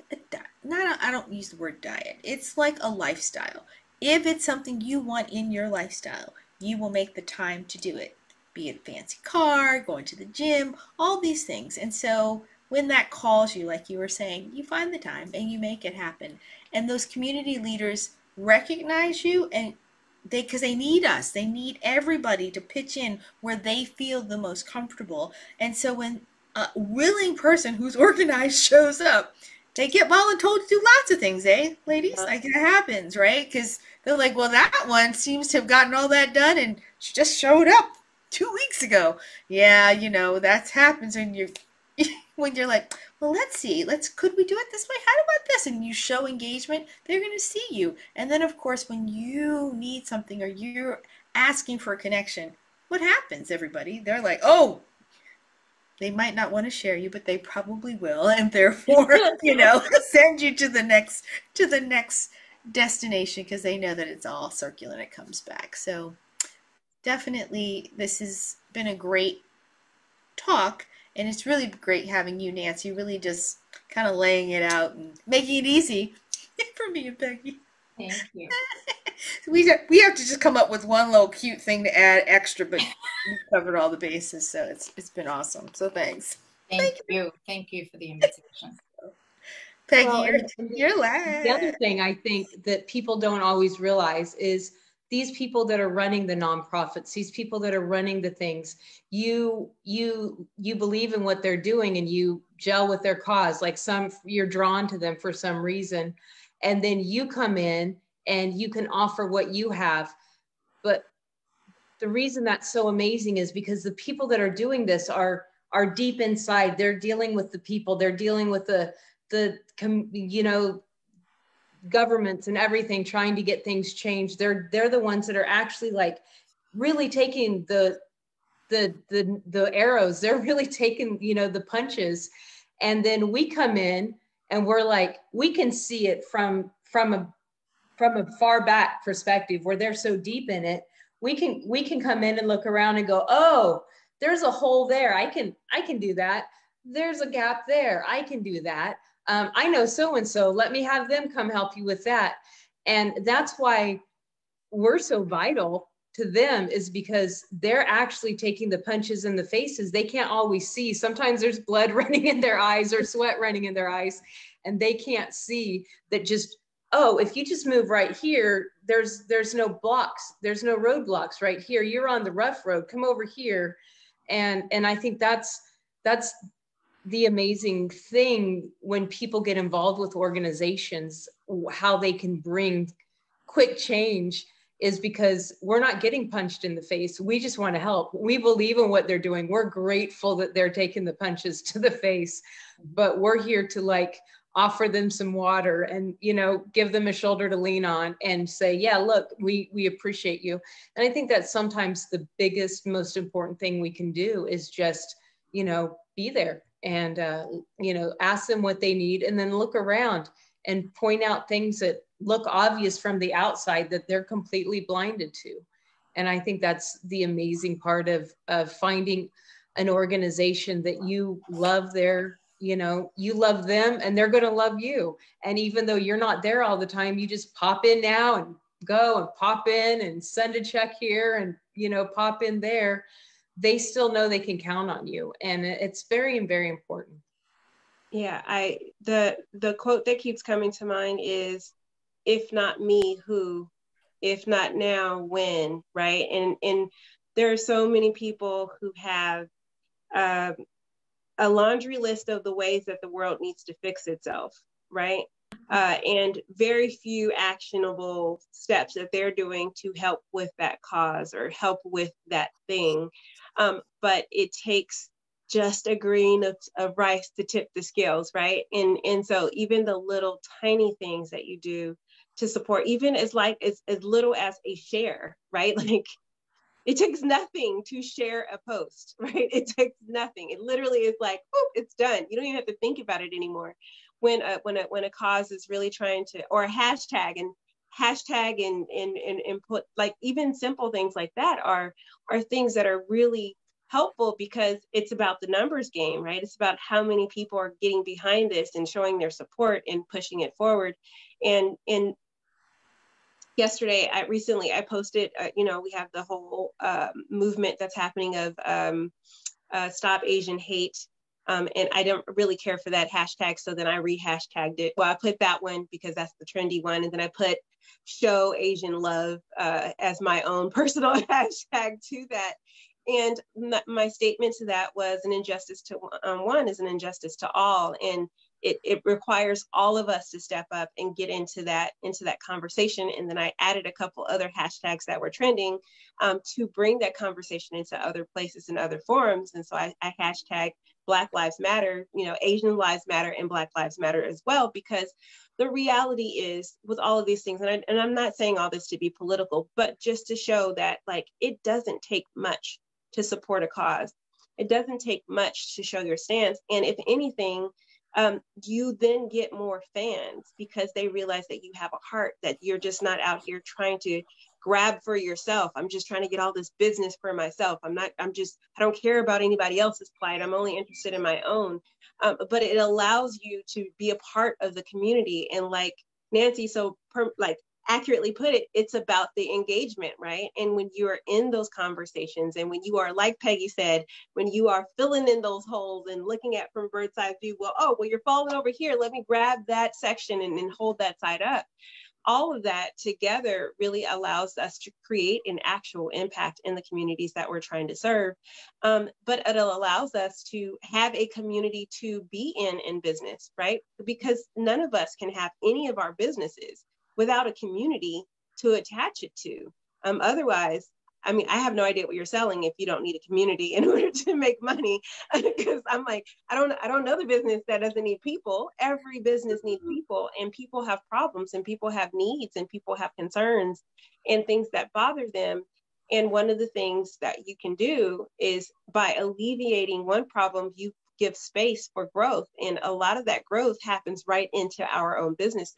I don't use the word diet. It's like a lifestyle. If it's something you want in your lifestyle, you will make the time to do it. Be it a fancy car, going to the gym, all these things. And so when that calls you, like you were saying, you find the time and you make it happen. And those community leaders recognize you, and because they need us. They need everybody to pitch in where they feel the most comfortable. And so when a willing person who's organized shows up, they get voluntold to do lots of things, ladies? Like, it happens, right? Because they're like, well, that one seems to have gotten all that done and she just showed up 2 weeks ago. Yeah, you know, that happens when you're like, well, let's see, could we do it this way? How about this? And you show engagement, they're going to see you. And then, of course, when you need something or you're asking for a connection, what happens, everybody? They're like, oh, they might not want to share you, but they probably will, and therefore, send you to the next destination, because they know that it's all circular and it comes back. So definitely, this has been a great talk, and it's really great having you, Nancy, really just kind of laying it out and making it easy for me and Peggy. Thank you. We have to just come up with one little cute thing to add extra, but we covered all the bases, so it's been awesome. So thanks. Thank you. Thank you for the invitation. Peggy, Well, you're last. The other thing I think that people don't always realize is these people that are running the nonprofits, these people that are running the things, you believe in what they're doing and you gel with their cause. Like you're drawn to them for some reason, and then you come in and you can offer what you have. But the reason that's so amazing is because the people that are doing this are deep inside. They're dealing with the people. They're dealing with the governments and everything, trying to get things changed. They're the ones that are actually like really taking the arrows. They're really taking, the punches. And then we come in and we're like, we can see it from a far back perspective where they're so deep in it. We can come in and look around and go, oh, there's a hole there. I can do that. There's a gap there. I can do that. I know so-and-so, let me have them come help you with that. And that's why we're so vital to them, is because they're actually taking the punches in the faces. They can't always see. Sometimes there's blood running in their eyes or sweat running in their eyes, and they can't see that just, oh, if you just move right here, there's no blocks. There's no roadblocks right here. You're on the rough road. Come over here. And I think that's the amazing thing when people get involved with organizations, how they can bring quick change, is because we're not getting punched in the face. We just want to help. We believe in what they're doing. We're grateful that they're taking the punches to the face, but we're here to offer them some water and, give them a shoulder to lean on and say, yeah, look, we appreciate you. And I think that's sometimes the biggest, most important thing we can do is just, be there and, ask them what they need, and then look around and point out things that look obvious from the outside that they're completely blinded to. And I think that's the amazing part of finding an organization that you love you love them and they're going to love you. And even though you're not there all the time, you just pop in now and go and pop in and send a check here and, pop in there. They still know they can count on you. And it's very, very important. Yeah, the quote that keeps coming to mind is, if not me, who? If not now, when? Right? And there are so many people who have a laundry list of the ways that the world needs to fix itself, right? And very few actionable steps that they're doing to help with that cause or help with that thing. But it takes just a grain of rice to tip the scales, right? And so even the little tiny things that you do to support, even as little as a share, right? Like, it takes nothing to share a post, right? It takes nothing. It literally is like, oh, it's done. You don't even have to think about it anymore. When a cause is really trying to, or a hashtag and put, like, even simple things like that are things that are really helpful, because it's about the numbers game, right? It's about how many people are getting behind this and showing their support and pushing it forward. And yesterday, I posted, we have the whole movement that's happening of Stop Asian Hate. And I don't really care for that hashtag. So then I re-hashtagged it. Well, I put that one because that's the trendy one. And then I put Show Asian Love as my own personal hashtag to that. And my statement to that was, an injustice to one is an injustice to all. And it requires all of us to step up and get into that conversation. And then I added a couple other hashtags that were trending to bring that conversation into other places and other forums. And so I hashtag Black Lives Matter, Asian Lives Matter, and Black Lives Matter as well, because the reality is with all of these things, and I'm not saying all this to be political, but just to show that like it doesn't take much to support a cause. It doesn't take much to show your stance. And if anything, you then get more fans because they realize that you have a heart, that you're just not out here trying to grab for yourself. I'm just trying to get all this business for myself. I don't care about anybody else's plight. I'm only interested in my own. But it allows you to be a part of the community. And like Nancy accurately put it, it's about the engagement, right? And when you're in those conversations, and when you are, like Peggy said, when you are filling in those holes and looking at from bird's eye view, well, you're falling over here, let me grab that section and hold that side up. All of that together really allows us to create an actual impact in the communities that we're trying to serve. But it allows us to have a community to be in business, right? Because none of us can have any of our businesses without a community to attach it to. Otherwise, I mean, I have no idea what you're selling if you don't need a community in order to make money. Because I'm like, I don't know the business that doesn't need people. Every business needs people, and people have problems, and people have needs, and people have concerns and things that bother them. And one of the things that you can do is by alleviating one problem, you give space for growth. And a lot of that growth happens right into our own businesses.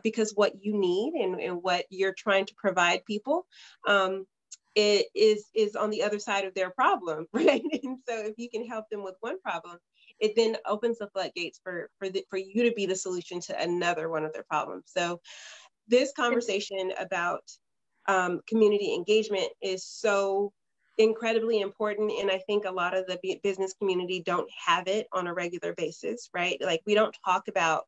Because what you need and what you're trying to provide people, it is on the other side of their problem, right? And so if you can help them with one problem, it then opens the floodgates for you to be the solution to another one of their problems. So this conversation about community engagement is so incredibly important. And I think a lot of the business community don't have it on a regular basis, right? Like we don't talk about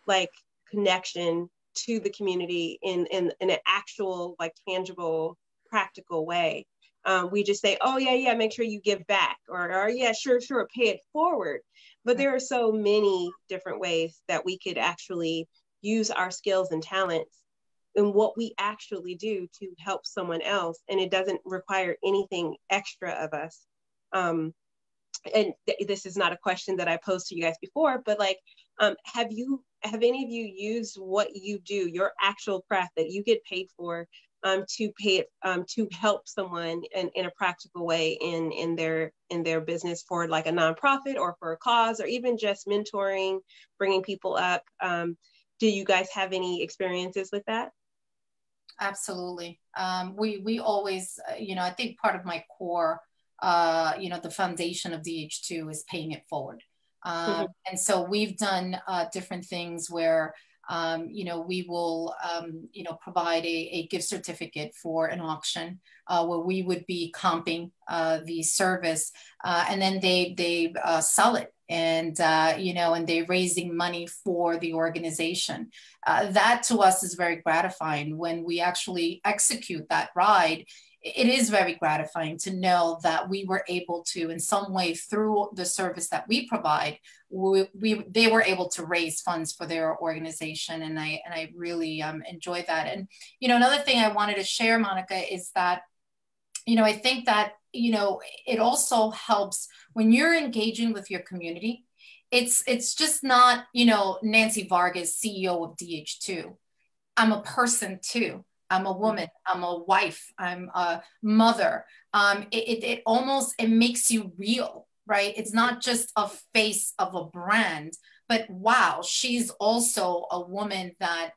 like connection to the community in an actual, like tangible, practical way. We just say, oh yeah, make sure you give back, or yeah, sure, pay it forward. But there are so many different ways that we could actually use our skills and talents in what we actually do to help someone else. And it doesn't require anything extra of us. This is not a question that I posed to you guys before, but like, have any of you used what you do, your actual craft that you get paid for, to pay it, to help someone in a practical way in their business, for like a nonprofit or for a cause, or even just mentoring, bringing people up? Do you guys have any experiences with that? Absolutely. We always, I think part of my core, the foundation of DH2 is paying it forward. And so we've done different things where, we will, provide a gift certificate for an auction where we would be comping the service, and then they sell it. And, and they're raising money for the organization. That to us is very gratifying when we actually execute that ride. It is very gratifying to know that we were able to, in some way, through the service that we provide, they were able to raise funds for their organization, and I really enjoy that. And another thing I wanted to share, Monica, is that I think that it also helps when you're engaging with your community. It's just not Nancy Vargas, CEO of DH2. I'm a person too. I'm a woman, I'm a wife, I'm a mother. It almost makes you real, right? It's not just a face of a brand, but wow, she's also a woman that,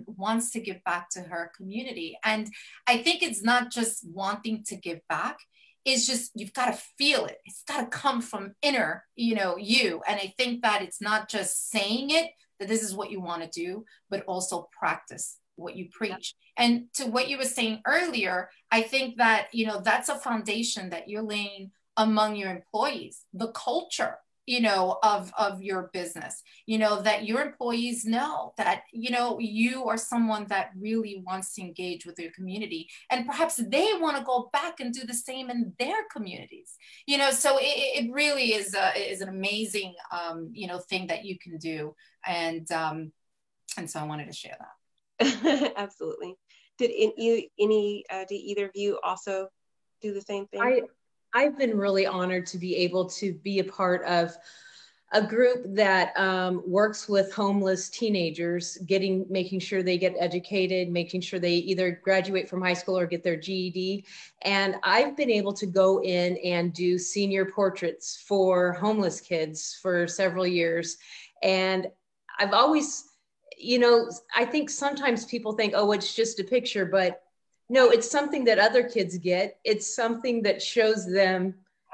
wants to give back to her community. And I think it's not just wanting to give back. It's just, you've got to feel it. It's got to come from inner, you. And I think that it's not just saying it, that this is what you want to do, but also practice what you preach. And to what you were saying earlier, I think that, that's a foundation that you're laying among your employees, the culture, of your business, that your employees know that, you are someone that really wants to engage with your community, and perhaps they want to go back and do the same in their communities, so it really is an amazing, thing that you can do. And so I wanted to share that. Absolutely. Did either of you also do the same thing? I've been really honored to be able to be a part of a group that works with homeless teenagers, making sure they get educated, making sure they either graduate from high school or get their GED. And I've been able to go in and do senior portraits for homeless kids for several years. And I've always, I think sometimes people think, oh, it's just a picture, but no, it's something that other kids get. It's something that shows them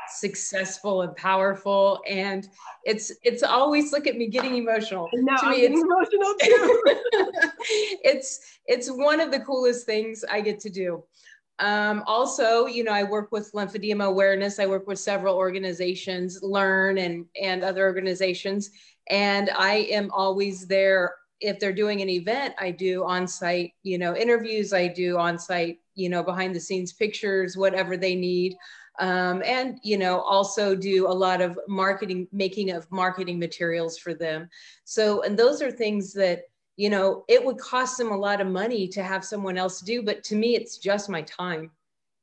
successful and powerful. And it's always, look at me getting emotional. No, To I'm me, getting emotional too. it's one of the coolest things I get to do. Also, I work with lymphedema awareness. I work with several organizations, Learn and other organizations. And I am always there. If they're doing an event, I do on-site, interviews. I do on-site, behind the scenes pictures, whatever they need. And, also do a lot of making of marketing materials for them. So, and those are things that, it would cost them a lot of money to have someone else do, but to me, it's just my time.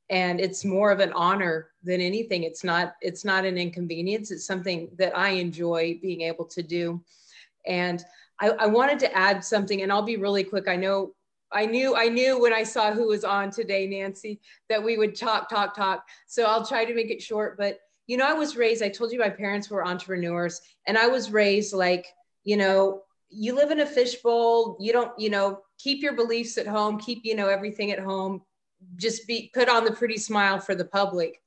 And it's more of an honor than anything. It's not an inconvenience. It's something that I enjoy being able to do. And I wanted to add something, and I'll be really quick. I knew when I saw who was on today, Nancy, that we would talk. So I'll try to make it short. But, I was raised, I told you my parents were entrepreneurs, and I was raised like, you live in a fishbowl. You don't, keep your beliefs at home, keep, everything at home, just put on the pretty smile for the public.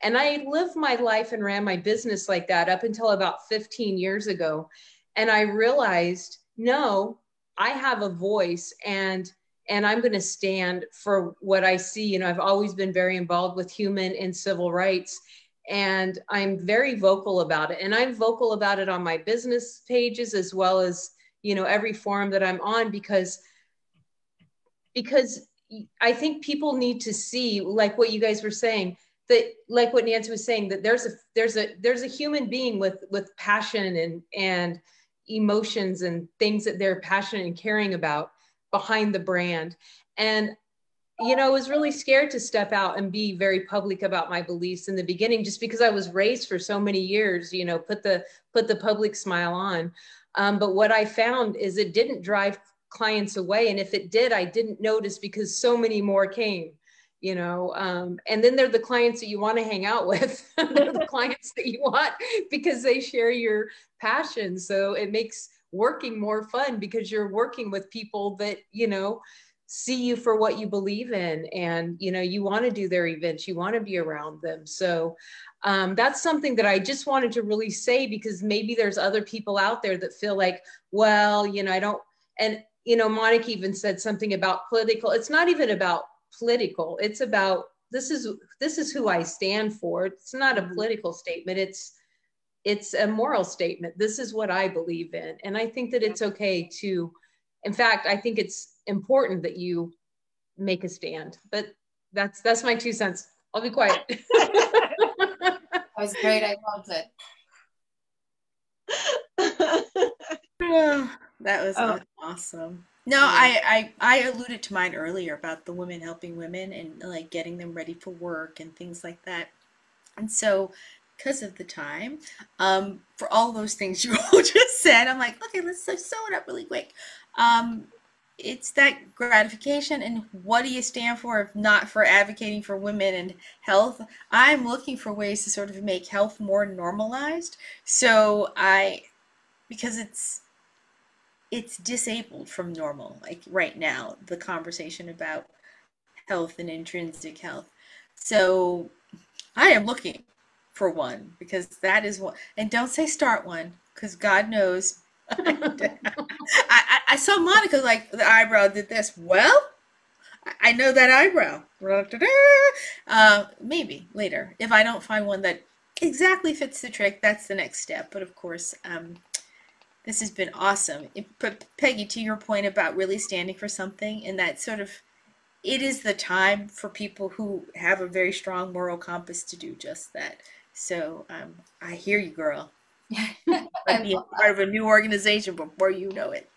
And I lived my life and ran my business like that up until about 15 years ago. And I realized, no, I have a voice, and I'm going to stand for what I see. I've always been very involved with human and civil rights, and I'm very vocal about it. And I'm vocal about it on my business pages as well as, every forum that I'm on, because I think people need to see, like what you guys were saying, that, like what Nancy was saying, that there's a human being with passion and emotions and things that they're passionate and caring about behind the brand. And, I was really scared to step out and be very public about my beliefs in the beginning, just because I was raised for so many years, put the public smile on. But what I found is it didn't drive clients away. And if it did, I didn't notice, because so many more came, and then they're the clients that you want to hang out with. They're the clients that you want because they share your passion. So it makes working more fun, because you're working with people that, see you for what you believe in, and, you want to do their events, you want to be around them. So that's something that I just wanted to really say, because maybe there's other people out there that feel like, well, I don't, and, Monica even said something about political. It's not even about political. It's about, this is who I stand for. It's not a political statement. It's a moral statement. This is what I believe in. And I think that it's okay to, in fact, I think it's important that you make a stand. But that's my 2 cents. I'll be quiet. That was great. I loved it. That was awesome. No, yeah. I alluded to mine earlier about the women helping women and like getting them ready for work and things like that. And so, because of the time, for all those things you all just said, I'm like, okay, let's sew it up really quick. It's that gratification, and what do you stand for if not for advocating for women and health? I'm looking for ways to sort of make health more normalized. So because it's disabled from normal, like right now, the conversation about health and intrinsic health. So I am looking for one, because that is one. And don't say start one, because God knows. I saw Monica, like, the eyebrow did this. Well, I know that eyebrow. Maybe later, if I don't find one that exactly fits the trick, that's the next step. But of course, this has been awesome. But Peggy, to your point about really standing for something, and that sort of, it is the time for people who have a very strong moral compass to do just that. So I hear you, girl. Like being part of a new organization before you know it.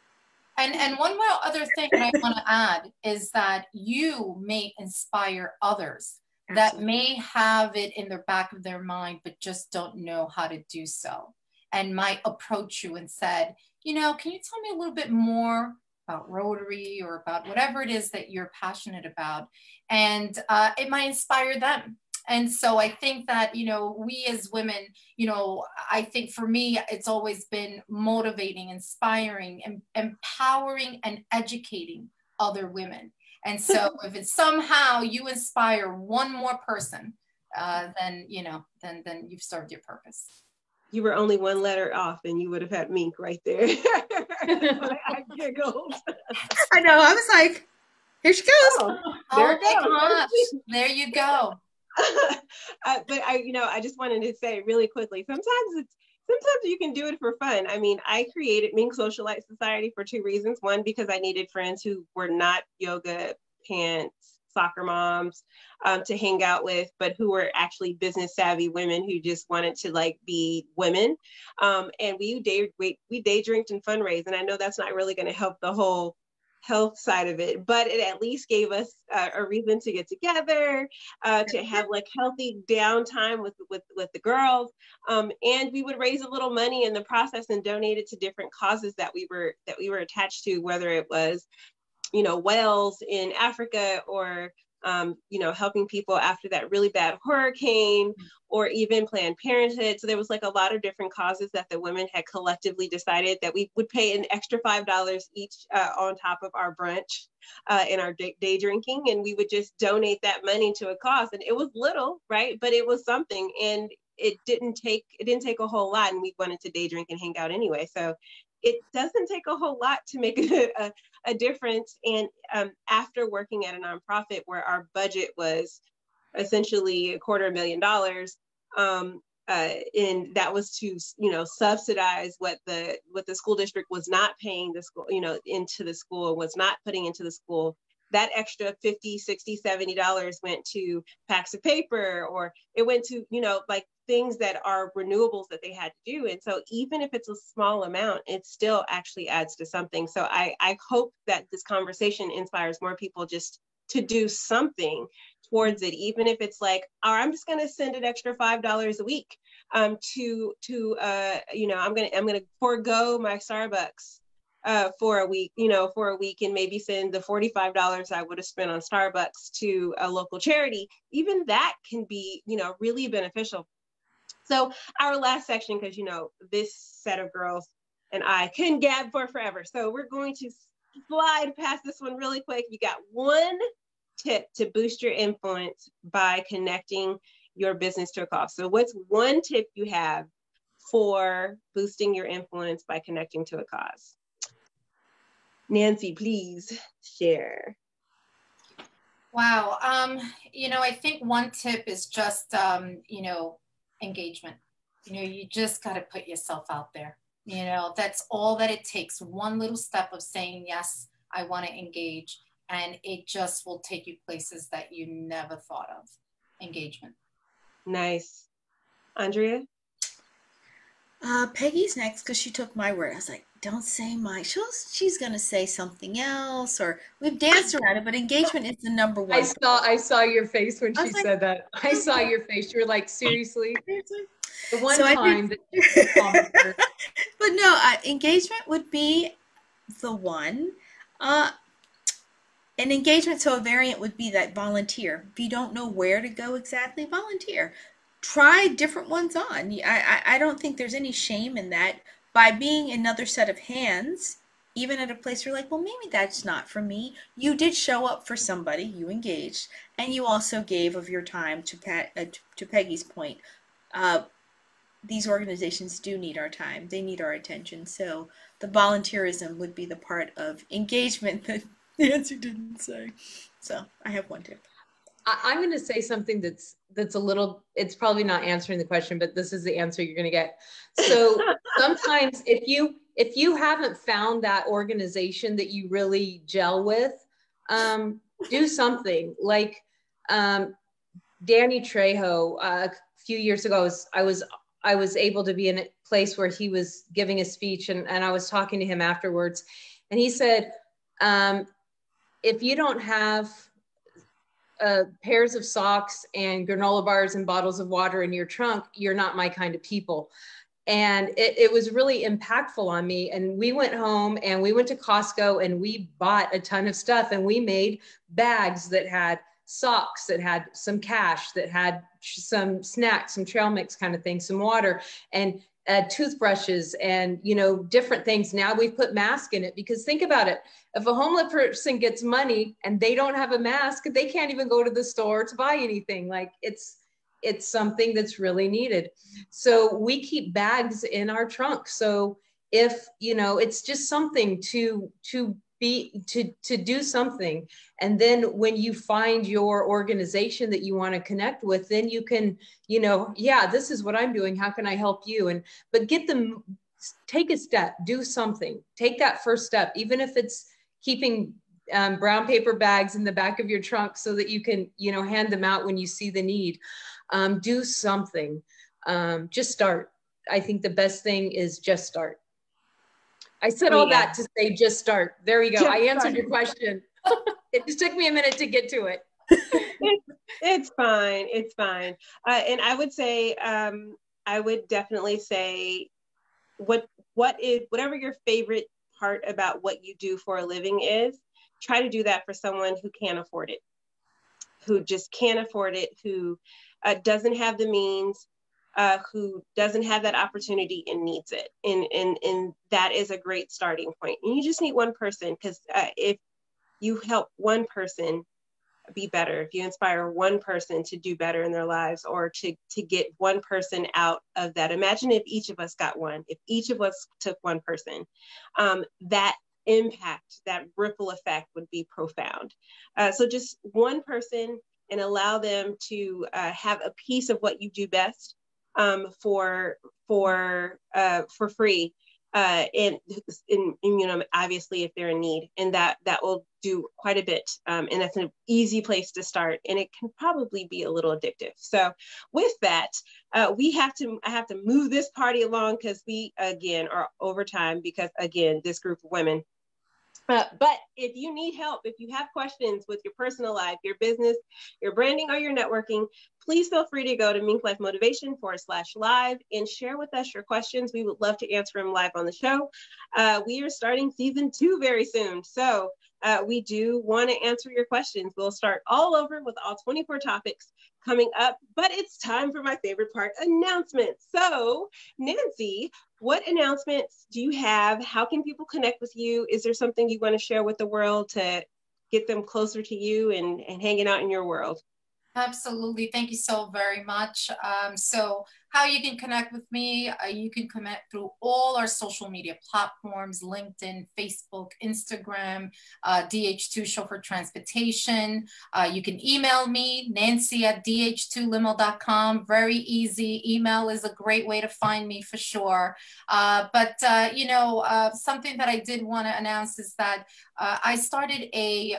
And one more other thing that I want to add is that you may inspire others. Absolutely. That may have it in the back of their mind, but just don't know how to do so. and might approach you and said, you know, can you tell me a little bit more about Rotary or about whatever it is that you're passionate about? And it might inspire them. And so I think that, you know, we as women, you know, I think for me, it's always been motivating, inspiring, and empowering and educating other women. And so if it's somehow you inspire one more person, then, you know, then you've served your purpose. You were only one letter off and you would have had Mink right there. I giggled. I know. I was like, here she goes. Oh, there gosh, there you go. But I just wanted to say really quickly, sometimes you can do it for fun. I mean, I created Mink Socialite Society for two reasons. One, because I needed friends who were not yoga pants, soccer moms to hang out with, but who were actually business savvy women who just wanted to like be women. And we day drinked and fundraised. And I know that's not really going to help the whole health side of it, but it at least gave us a reason to get together, to have like healthy downtime with the girls, and we would raise a little money in the process and donate it to different causes that we were attached to, whether it was, you know, whales in Africa, or you know, helping people after that really bad hurricane, or even Planned Parenthood. So there was like a lot of different causes that the women had collectively decided that we would pay an extra $5 each on top of our brunch in our day drinking. And we would just donate that money to a cause. And it was little, right? But it was something. And it didn't take a whole lot. And we wanted to day drink and hang out anyway. So it doesn't take a whole lot to make a difference. And after working at a nonprofit where our budget was essentially $250,000, and that was to, you know, subsidize what the school district was not paying the school, you know, into the school, was not putting into the school. That extra $50, $60, $70 went to packs of paper, or it went to, you know, like things that are renewables that they had to do. And so even if it's a small amount, it still actually adds to something. So I hope that this conversation inspires more people just to do something towards it, even if it's like, oh, I'm just going to send an extra $5 a week to you know, I'm going to forego my Starbucks for a week, and maybe send the $45 I would have spent on Starbucks to a local charity. Even that can be, you know, really beneficial. So our last section, because, you know, this set of girls and I can gab for forever. So we're going to slide past this one really quick. You got one tip to boost your influence by connecting your business to a cause. So what's one tip you have for boosting your influence by connecting to a cause? Nancy, please share. Wow. You know, I think one tip is just, you know, engagement. You know, you just got to put yourself out there. You know, that's all that it takes. One little step of saying, yes, I want to engage. And it just will take you places that you never thought of. Engagement. Nice. Andrea? Peggy's next because she took my word. I was like, don't say my. She's gonna say something else, or we've danced around it. But engagement is the number one. I saw your face when she said that. I saw your face. You were like, seriously. The one time that. But no, engagement would be the one. An engagement, so a variant would be that volunteer. If you don't know where to go exactly, volunteer. Try different ones on. I don't think there's any shame in that. By being another set of hands, even at a place where you're like, well, maybe that's not for me. You did show up for somebody, you engaged, and you also gave of your time to Peggy's point. These organizations do need our time. They need our attention. So the volunteerism would be the part of engagement that Nancy didn't say. So I have one tip. I'm going to say something that's a little, it's probably not answering the question, but this is the answer you're going to get. So sometimes if you haven't found that organization that you really gel with, do something like Danny Trejo. A few years ago, I was able to be in a place where he was giving a speech, and I was talking to him afterwards, and he said, if you don't have pairs of socks and granola bars and bottles of water in your trunk, you're not my kind of people. And it was really impactful on me. And we went home and we went to Costco and we bought a ton of stuff, and we made bags that had socks, that had some cash, that had some snacks, some trail mix kind of thing, some water, and toothbrushes, and, you know, different things. Now we've put mask in it, because think about it. If a homeless person gets money and they don't have a mask, they can't even go to the store to buy anything. Like, it's something that's really needed. So we keep bags in our trunk. So if, you know, it's just something to do something. And then when you find your organization that you want to connect with, then you can, you know, yeah, this is what I'm doing. How can I help you? But get them, take a step, do something, take that first step, even if it's keeping brown paper bags in the back of your trunk so that you can, you know, hand them out when you see the need. Do something. Just start. I think the best thing is just start. I said all that to say just start. There you go. I answered your question. It just took me a minute to get to it. It's fine. It's fine. And I would say, I would definitely say, whatever your favorite part about what you do for a living is, try to do that for someone who can't afford it, who just can't afford it, who doesn't have the means, who doesn't have that opportunity and needs it. And that is a great starting point. And you just need one person, because if you help one person be better, if you inspire one person to do better in their lives, or to get one person out of that. Imagine if each of us got one, if each of us took one person, that impact, that ripple effect would be profound. So just one person, and allow them to have a piece of what you do best for free, and you know, obviously if they're in need, and that will do quite a bit, and that's an easy place to start, and it can probably be a little addictive. So with that, I have to move this party along, because we again are over time, because again, this group of women. But if you need help, if you have questions with your personal life, your business, your branding, or your networking, please feel free to go to MinkLife Motivation /live and share with us your questions. We would love to answer them live on the show. We are starting season 2 very soon. So we do want to answer your questions. We'll start all over with all 24 topics coming up, but it's time for my favorite part, announcements. So Nancy, what announcements do you have? How can people connect with you? Is there something you want to share with the world to get them closer to you and hanging out in your world? Absolutely. Thank you so very much. So how you can connect with me, you can connect through all our social media platforms, LinkedIn, Facebook, Instagram, DH2 Chauffeur Transportation. You can email me, nancy@dh2limo.com. Very easy. Email is a great way to find me for sure. But you know, something that I did want to announce is that I started a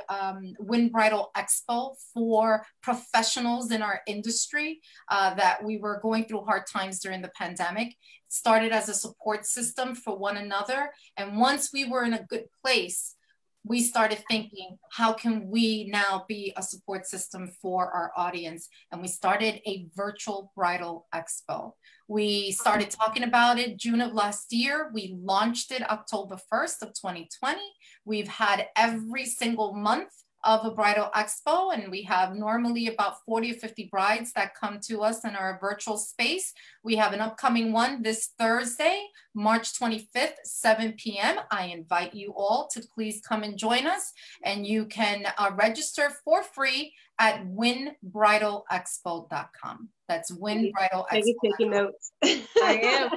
Wind Bridal Expo for professionals in our industry that we were going through hard times during the pandemic. It started as a support system for one another. And once we were in a good place, we started thinking, how can we now be a support system for our audience? And we started a virtual bridal expo. We started talking about it June of last year. We launched it October 1st of 2020. We've had every single month of a bridal expo, and we have normally about 40 or 50 brides that come to us in our virtual space. We have an upcoming one this Thursday, March 25th, 7 p.m. I invite you all to please come and join us, and you can register for free at winbridalexpo.com. That's winbridalexpo.com. Peggy taking notes. I am.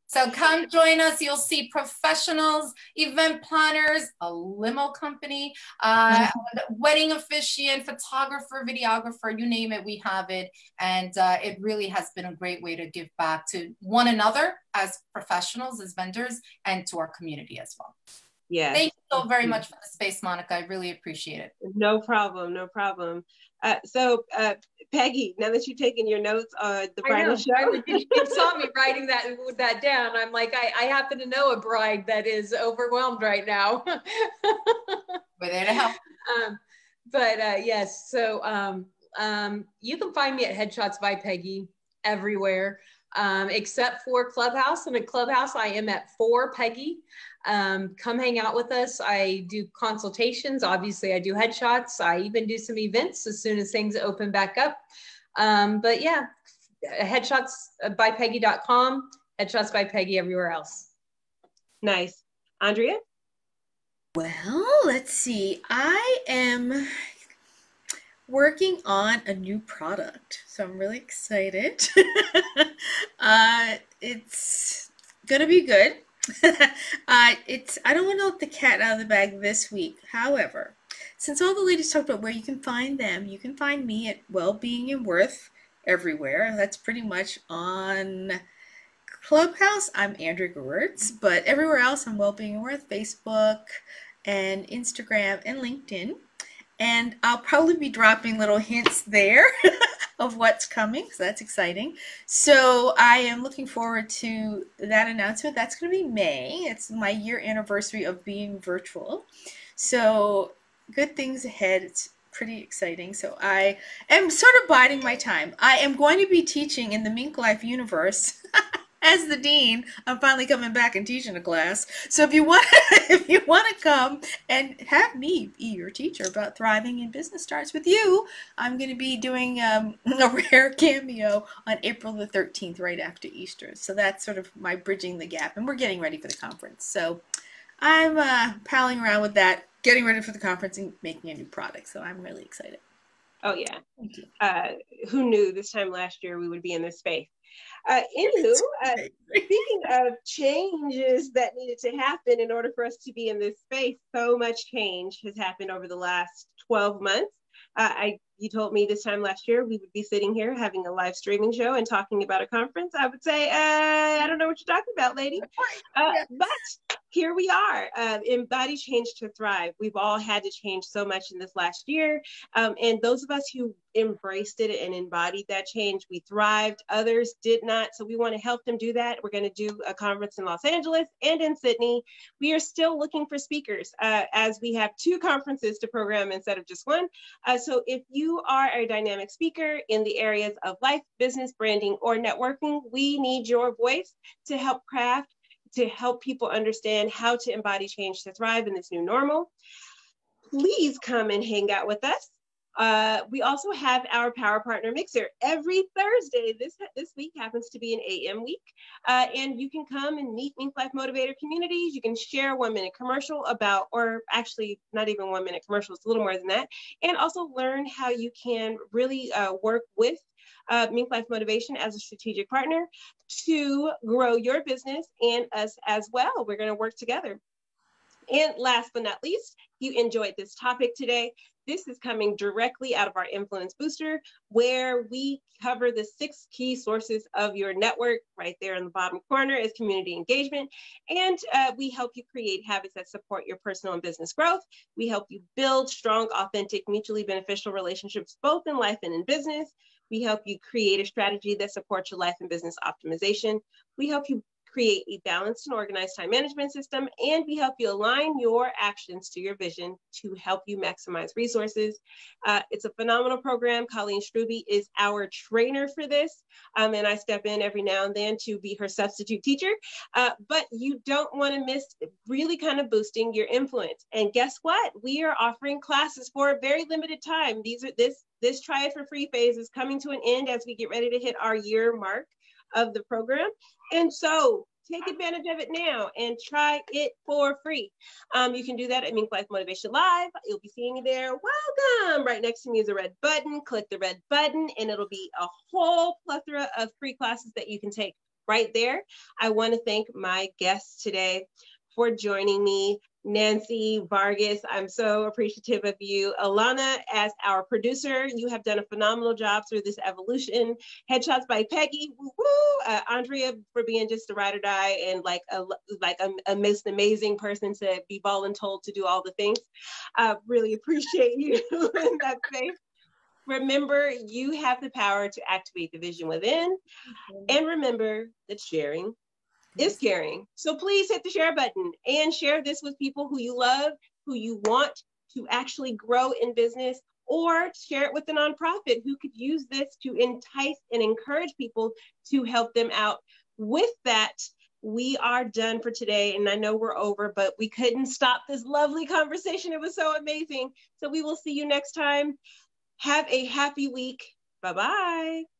So come join us. You'll see professionals, event planners, a limo company, wedding officiant, photographer, videographer, you name it, we have it. And it really has been a great way to give back to one another as professionals, as vendors, and to our community as well. Yeah. Thank you so very much for the space, Monica. I really appreciate it. No problem. No problem. So Peggy, now that you've taken your notes on the bridal show. You saw me writing that down. I'm like, I happen to know a bride that is overwhelmed right now. We're there to help. Yes, so you can find me at Headshots by Peggy everywhere. except for Clubhouse. And at Clubhouse, I am at 4 Peggy. Come hang out with us. I do consultations. Obviously, I do headshots. I even do some events as soon as things open back up. But yeah, headshotsbypeggy.com, headshots by Peggy everywhere else. Nice. Andrea? Well, let's see. I am working on a new product, so I'm really excited. It's gonna be good. I don't want to let the cat out of the bag this week. However, since all the ladies talked about where you can find them, you can find me at Wellbeing and Worth everywhere. That's pretty much on Clubhouse. I'm Andrea Gewurz, but everywhere else I'm Wellbeing and Worth, Facebook and Instagram and LinkedIn. And I'll probably be dropping little hints there of what's coming, so that's exciting. So I am looking forward to that announcement. That's going to be May. It's my year anniversary of being virtual. So good things ahead. It's pretty exciting. So I am sort of biding my time. I am going to be teaching in the MinkLife universe. As the dean, I'm finally coming back and teaching a class. So if you want to come and have me be your teacher about thriving in business starts with you, I'm going to be doing a rare cameo on April the 13th, right after Easter. So that's sort of my bridging the gap, and we're getting ready for the conference. So I'm palling around with that, getting ready for the conference and making a new product. So I'm really excited. Oh yeah. Thank you. Who knew this time last year we would be in this space? Anywho, speaking of changes that needed to happen in order for us to be in this space, so much change has happened over the last 12 months. You told me this time last year we would be sitting here having a live streaming show and talking about a conference. I would say, I don't know what you're talking about, lady. But here we are, embody change to thrive. We've all had to change so much in this last year. And those of us who embraced it and embodied that change, we thrived. Others did not. So we want to help them do that. We're going to do a conference in Los Angeles and in Sydney. We are still looking for speakers as we have 2 conferences to program instead of just 1. So if you are a dynamic speaker in the areas of life, business, branding, or networking, we need your voice to help craft, to help people understand how to embody change to thrive in this new normal. Please come and hang out with us. We also have our Power Partner Mixer every Thursday. This week happens to be an AM week. And you can come and meet MinkLife Motivator communities. You can share a 1-minute commercial about, or actually not even 1-minute commercial, it's a little more than that. And also learn how you can really work with MinkLife Motivation as a strategic partner to grow your business and us as well. We're going to work together. And last but not least, if you enjoyed this topic today, this is coming directly out of our Influence Booster, where we cover the 6 key sources of your network. Right there in the bottom corner is community engagement. And we help you create habits that support your personal and business growth. We help you build strong, authentic, mutually beneficial relationships, both in life and in business. We help you create a strategy that supports your life and business optimization. We help you create a balanced and organized time management system, and we help you align your actions to your vision to help you maximize resources. It's a phenomenal program. Colleen Struby is our trainer for this, and I step in every now and then to be her substitute teacher, but you don't want to miss really kind of boosting your influence. And guess what? We are offering classes for a very limited time. This Try It for Free phase is coming to an end as we get ready to hit our year mark of the program. And so take advantage of it now and try it for free. You can do that at MinkLife Motivation Live. You'll be seeing me there. Welcome. Right next to me is a red button. Click the red button and it'll be a whole plethora of free classes that you can take right there. I want to thank my guests today for joining me. Nancy, Vargas, I'm so appreciative of you. Alana, as our producer, you have done a phenomenal job through this evolution. Headshots by Peggy, woo-woo. Andrea for being just a ride or die and like a most amazing person to be voluntold to do all the things. I really appreciate you in that space. Remember, you have the power to activate the vision within. And remember that sharing is caring. So please hit the share button and share this with people who you love, who you want to actually grow in business, or share it with a nonprofit who could use this to entice and encourage people to help them out. With that, we are done for today. And I know we're over, but we couldn't stop this lovely conversation. It was so amazing. So we will see you next time. Have a happy week. Bye-bye.